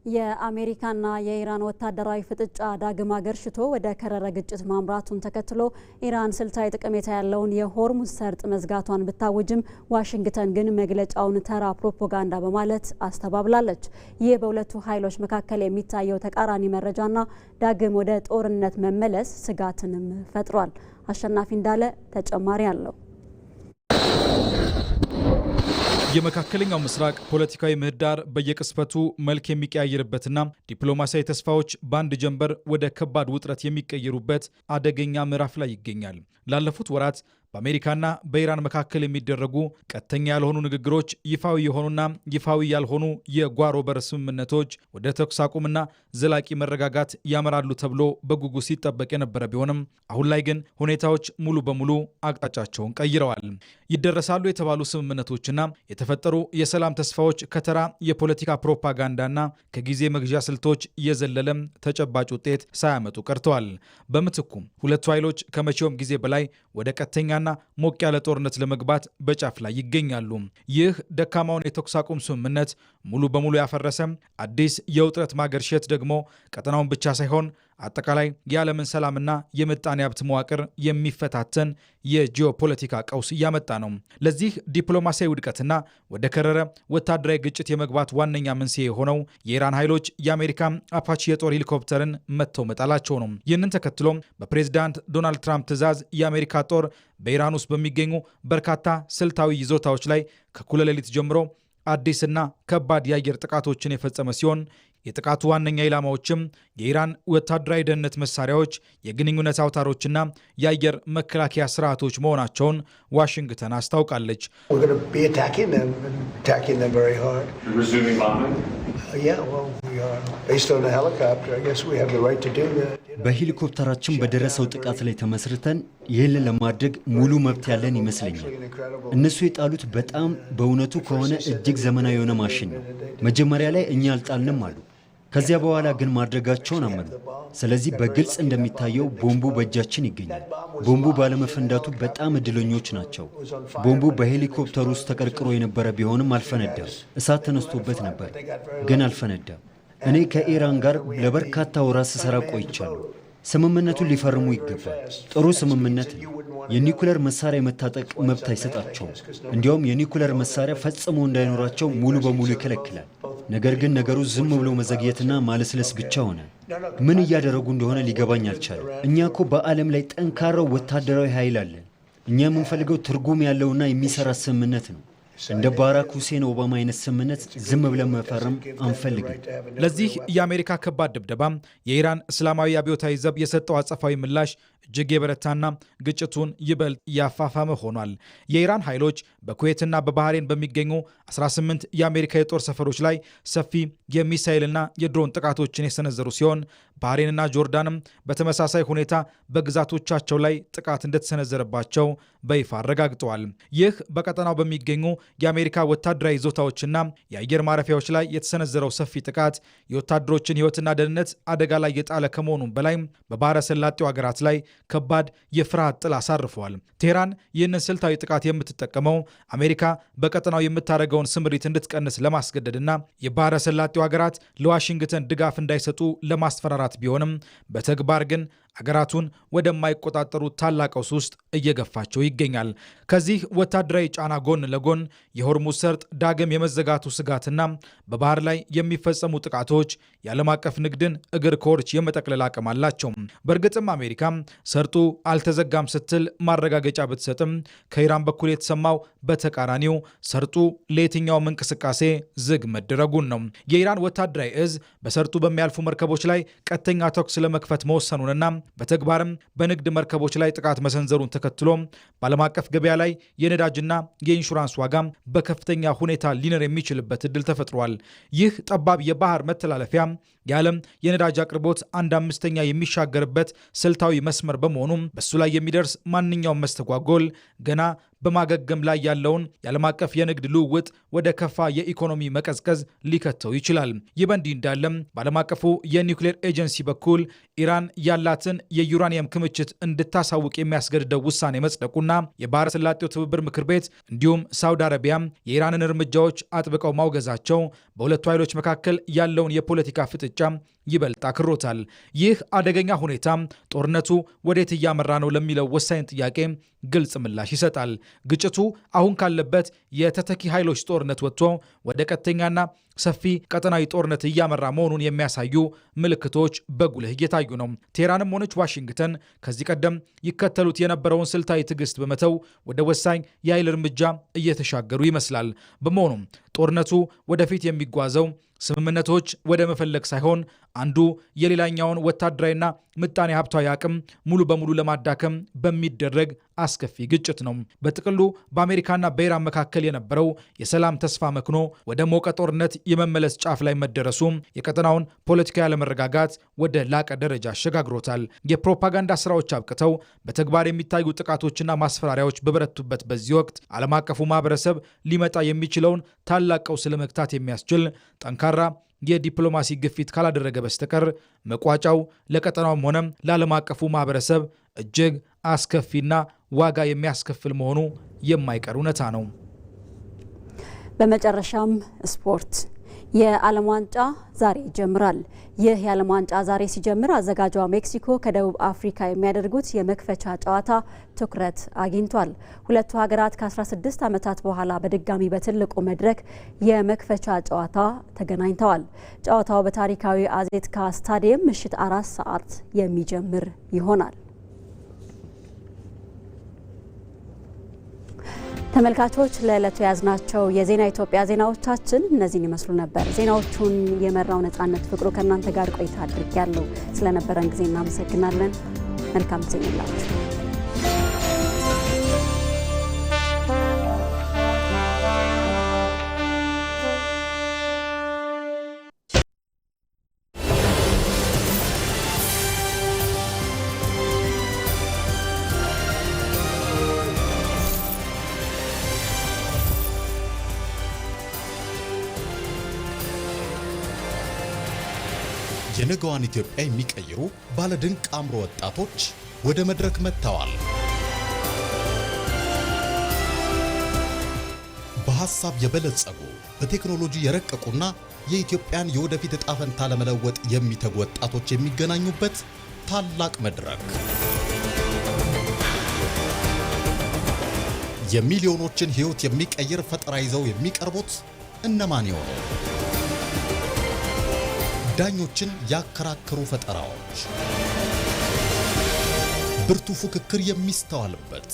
የአሜሪካና የኢራን ወታደራዊ ፍጥጫ ዳግም አገርሽቶ ወደ ከረረ ግጭት ማምራቱን ተከትሎ ኢራን ስልታዊ ጠቀሜታ ያለውን የሆርሙዝ ሰርጥ መዝጋቷን ብታወጅም ዋሽንግተን ግን መግለጫውን ተራ ፕሮፓጋንዳ በማለት አስተባብላለች። ይህ በሁለቱ ኃይሎች መካከል የሚታየው ተቃራኒ መረጃና ዳግም ወደ ጦርነት መመለስ ስጋትንም ፈጥሯል። አሸናፊ እንዳለ ተጨማሪ አለው። የመካከለኛው ምስራቅ ፖለቲካዊ ምህዳር በየቅስፈቱ መልክ የሚቀያየርበትና ዲፕሎማሲያዊ ተስፋዎች በአንድ ጀንበር ወደ ከባድ ውጥረት የሚቀየሩበት አደገኛ ምዕራፍ ላይ ይገኛል። ላለፉት ወራት በአሜሪካና በኢራን መካከል የሚደረጉ ቀጥተኛ ያልሆኑ ንግግሮች ይፋዊ የሆኑና ይፋዊ ያልሆኑ የጓሮ በር ስምምነቶች ወደ ተኩስ አቁምና ዘላቂ መረጋጋት ያመራሉ ተብሎ በጉጉት ሲጠበቅ የነበረ ቢሆንም አሁን ላይ ግን ሁኔታዎች ሙሉ በሙሉ አቅጣጫቸውን ቀይረዋል። ይደረሳሉ የተባሉ ስምምነቶችና የተፈጠሩ የሰላም ተስፋዎች ከተራ የፖለቲካ ፕሮፓጋንዳና ከጊዜ መግዣ ስልቶች የዘለለም ተጨባጭ ውጤት ሳያመጡ ቀርተዋል። በምትኩም ሁለቱ ኃይሎች ከመቼውም ጊዜ በላይ ወደ ቀጥተኛና ሞቅ ያለ ጦርነት ለመግባት በጫፍ ላይ ይገኛሉ። ይህ ደካማውን የተኩስ አቁም ስምምነት ሙሉ በሙሉ ያፈረሰ አዲስ የውጥረት ማገርሸት ደግሞ ቀጠናውን ብቻ ሳይሆን አጠቃላይ የዓለምን ሰላምና የምጣኔ ሀብት መዋቅር የሚፈታተን የጂኦፖለቲካ ቀውስ እያመጣ ነው። ለዚህ ዲፕሎማሲያዊ ውድቀትና ወደ ከረረ ወታደራዊ ግጭት የመግባት ዋነኛ መንስኤ የሆነው የኢራን ኃይሎች የአሜሪካ አፓቺ የጦር ሄሊኮፕተርን መትተው መጣላቸው ነው። ይህንን ተከትሎም በፕሬዝዳንት ዶናልድ ትራምፕ ትዕዛዝ የአሜሪካ ጦር በኢራን ውስጥ በሚገኙ በርካታ ስልታዊ ይዞታዎች ላይ ከእኩለ ሌሊት ጀምሮ አዲስና ከባድ የአየር ጥቃቶችን የፈጸመ ሲሆን የጥቃቱ ዋነኛ ኢላማዎችም የኢራን ወታደራዊ ደህንነት መሳሪያዎች፣ የግንኙነት አውታሮችና የአየር መከላከያ ስርዓቶች መሆናቸውን ዋሽንግተን አስታውቃለች። በሄሊኮፕተራችን በደረሰው ጥቃት ላይ ተመስርተን ይህንን ለማድረግ ሙሉ መብት ያለን ይመስለኛል። እነሱ የጣሉት በጣም በእውነቱ ከሆነ እጅግ ዘመናዊ የሆነ ማሽን ነው። መጀመሪያ ላይ እኛ አልጣልንም አሉ። ከዚያ በኋላ ግን ማድረጋቸውን አመኑ። ስለዚህ በግልጽ እንደሚታየው ቦምቡ በእጃችን ይገኛል። ቦምቡ ባለመፈንዳቱ በጣም እድለኞች ናቸው። ቦምቡ በሄሊኮፕተር ውስጥ ተቀርቅሮ የነበረ ቢሆንም አልፈነዳም። እሳት ተነስቶበት ነበር፣ ግን አልፈነዳም። እኔ ከኢራን ጋር ለበርካታ ወራት ስሰራ ቆይቻለሁ። ስምምነቱን ሊፈርሙ ይገባል። ጥሩ ስምምነት ነው። የኒኩለር መሳሪያ የመታጠቅ መብት አይሰጣቸውም። እንዲያውም የኒኩለር መሳሪያ ፈጽሞ እንዳይኖራቸው ሙሉ በሙሉ ይከለክላል። ነገር ግን ነገሩ ዝም ብሎ መዘግየትና ማለስለስ ብቻ ሆነ። ምን እያደረጉ እንደሆነ ሊገባኝ አልቻለም። እኛ እኮ በዓለም ላይ ጠንካራው ወታደራዊ ኃይል አለን። እኛ የምንፈልገው ትርጉም ያለውና የሚሰራ ስምምነት ነው። እንደ ባራክ ሁሴን ኦባማ አይነት ስምምነት ዝም ብለን መፈረም አንፈልግም። ለዚህ የአሜሪካ ከባድ ድብደባ የኢራን እስላማዊ አብዮታዊ ዘብ የሰጠው አጸፋዊ ምላሽ እጅግ የበረታና ግጭቱን ይበልጥ ያፋፋመ ሆኗል። የኢራን ኃይሎች በኩዌትና በባህሬን በሚገኙ 18 የአሜሪካ የጦር ሰፈሮች ላይ ሰፊ የሚሳኤልና የድሮን ጥቃቶችን የሰነዘሩ ሲሆን ባህሬንና ጆርዳንም በተመሳሳይ ሁኔታ በግዛቶቻቸው ላይ ጥቃት እንደተሰነዘረባቸው በይፋ አረጋግጠዋል። ይህ በቀጠናው በሚገኙ የአሜሪካ ወታደራዊ ይዞታዎችና የአየር ማረፊያዎች ላይ የተሰነዘረው ሰፊ ጥቃት የወታደሮችን ሕይወትና ደህንነት አደጋ ላይ የጣለ ከመሆኑም በላይ በባህረ ሰላጤው ሀገራት ላይ ከባድ የፍርሃት ጥላ አሳርፈዋል። ቴህራን ይህንን ስልታዊ ጥቃት የምትጠቀመው አሜሪካ በቀጠናው የምታደርገውን ስምሪት እንድትቀንስ ለማስገደድና የባህረ ሰላጤው ሀገራት ለዋሽንግተን ድጋፍ እንዳይሰጡ ለማስፈራራት ቢሆንም በተግባር ግን አገራቱን ወደማይቆጣጠሩ ታላቅ ቀውስ ውስጥ እየገፋቸው ይገኛል። ከዚህ ወታደራዊ ጫና ጎን ለጎን የሆርሙዝ ሰርጥ ዳግም የመዘጋቱ ስጋትና በባህር ላይ የሚፈጸሙ ጥቃቶች የዓለም አቀፍ ንግድን እግር ከወርች የመጠቅለል አቅም አላቸው። በእርግጥም አሜሪካ ሰርጡ አልተዘጋም ስትል ማረጋገጫ ብትሰጥም ከኢራን በኩል የተሰማው በተቃራኒው ሰርጡ ለየትኛውም እንቅስቃሴ ዝግ መደረጉን ነው። የኢራን ወታደራዊ እዝ በሰርጡ በሚያልፉ መርከቦች ላይ ቀጥተኛ ተኩስ ለመክፈት መወሰኑንና በተግባርም በንግድ መርከቦች ላይ ጥቃት መሰንዘሩን ተከትሎ በዓለም አቀፍ ገበያ ላይ የነዳጅና የኢንሹራንስ ዋጋ በከፍተኛ ሁኔታ ሊነር የሚችልበት እድል ተፈጥሯል። ይህ ጠባብ የባህር መተላለፊያ የዓለም የነዳጅ አቅርቦት 1/5 የሚሻገርበት ስልታዊ መስመር በመሆኑ በሱ ላይ የሚደርስ ማንኛውም መስተጓጎል ገና በማገገም ላይ ያለውን የዓለም አቀፍ የንግድ ልውውጥ ወደ ከፋ የኢኮኖሚ መቀዝቀዝ ሊከተው ይችላል። ይህ በእንዲህ እንዳለም በዓለም አቀፉ የኒውክሌር ኤጀንሲ በኩል ኢራን ያላትን የዩራኒየም ክምችት እንድታሳውቅ የሚያስገድደው ውሳኔ መጽደቁና የባህረ ሰላጤው ትብብር ምክር ቤት እንዲሁም ሳውዲ አረቢያ የኢራንን እርምጃዎች አጥብቀው ማውገዛቸው በሁለቱ ኃይሎች መካከል ያለውን የፖለቲካ ፍጥጫ ይበልጥ አክሮታል። ይህ አደገኛ ሁኔታ ጦርነቱ ወዴት እያመራ ነው ለሚለው ወሳኝ ጥያቄ ግልጽ ምላሽ ይሰጣል። ግጭቱ አሁን ካለበት የተተኪ ኃይሎች ጦርነት ወጥቶ ወደ ቀጥተኛና ሰፊ ቀጠናዊ ጦርነት እያመራ መሆኑን የሚያሳዩ ምልክቶች በጉልህ እየታዩ ነው። ቴህራንም ሆነች ዋሽንግተን ከዚህ ቀደም ይከተሉት የነበረውን ስልታዊ ትዕግስት በመተው ወደ ወሳኝ የኃይል እርምጃ እየተሻገሩ ይመስላል። በመሆኑም ጦርነቱ ወደፊት የሚጓዘው ስምምነቶች ወደ መፈለግ ሳይሆን አንዱ የሌላኛውን ወታደራዊና ምጣኔ ሀብታዊ አቅም ሙሉ በሙሉ ለማዳከም በሚደረግ አስከፊ ግጭት ነው። በጥቅሉ በአሜሪካና በኢራን መካከል የነበረው የሰላም ተስፋ መክኖ ወደ ሞቀ ጦርነት የመመለስ ጫፍ ላይ መደረሱ የቀጠናውን ፖለቲካዊ አለመረጋጋት ወደ ላቀ ደረጃ አሸጋግሮታል። የፕሮፓጋንዳ ስራዎች አብቅተው በተግባር የሚታዩ ጥቃቶችና ማስፈራሪያዎች በበረቱበት በዚህ ወቅት ዓለም አቀፉ ማህበረሰብ ሊመጣ የሚችለውን ታላቅ ቀውስ ለመግታት የሚያስችል ጠንካራ የዲፕሎማሲ ግፊት ካላደረገ በስተቀር መቋጫው ለቀጠናውም ሆነ ለዓለም አቀፉ ማህበረሰብ እጅግ አስከፊና ዋጋ የሚያስከፍል መሆኑ የማይቀር እውነታ ነው። በመጨረሻም ስፖርት። የዓለም ዋንጫ ዛሬ ይጀምራል። ይህ የዓለም ዋንጫ ዛሬ ሲጀምር አዘጋጇ ሜክሲኮ ከደቡብ አፍሪካ የሚያደርጉት የመክፈቻ ጨዋታ ትኩረት አግኝቷል። ሁለቱ ሀገራት ከ16 ዓመታት በኋላ በድጋሚ በትልቁ መድረክ የመክፈቻ ጨዋታ ተገናኝተዋል። ጨዋታው በታሪካዊ አዜትካ ስታዲየም ምሽት 4 ሰዓት የሚጀምር ይሆናል። ተመልካቾች ለዕለቱ ያዝናቸው የዜና ኢትዮጵያ ዜናዎቻችን እነዚህን ይመስሉ ነበር። ዜናዎቹን የመራው ነጻነት ፍቅሩ ከእናንተ ጋር ቆይታ አድርጌያለሁ። ስለነበረን ጊዜ እናመሰግናለን። መልካም ጊዜ ይሁንላችሁ። የነገዋን ኢትዮጵያ የሚቀይሩ ባለድንቅ አእምሮ ወጣቶች ወደ መድረክ መጥተዋል። በሐሳብ የበለጸጉ በቴክኖሎጂ የረቀቁና የኢትዮጵያን የወደፊት ዕጣ ፈንታ ለመለወጥ የሚተጉ ወጣቶች የሚገናኙበት ታላቅ መድረክ። የሚሊዮኖችን ሕይወት የሚቀይር ፈጠራ ይዘው የሚቀርቡት እነማን ይሆኑ? ዳኞችን ያከራከሩ ፈጠራዎች፣ ብርቱ ፉክክር የሚስተዋልበት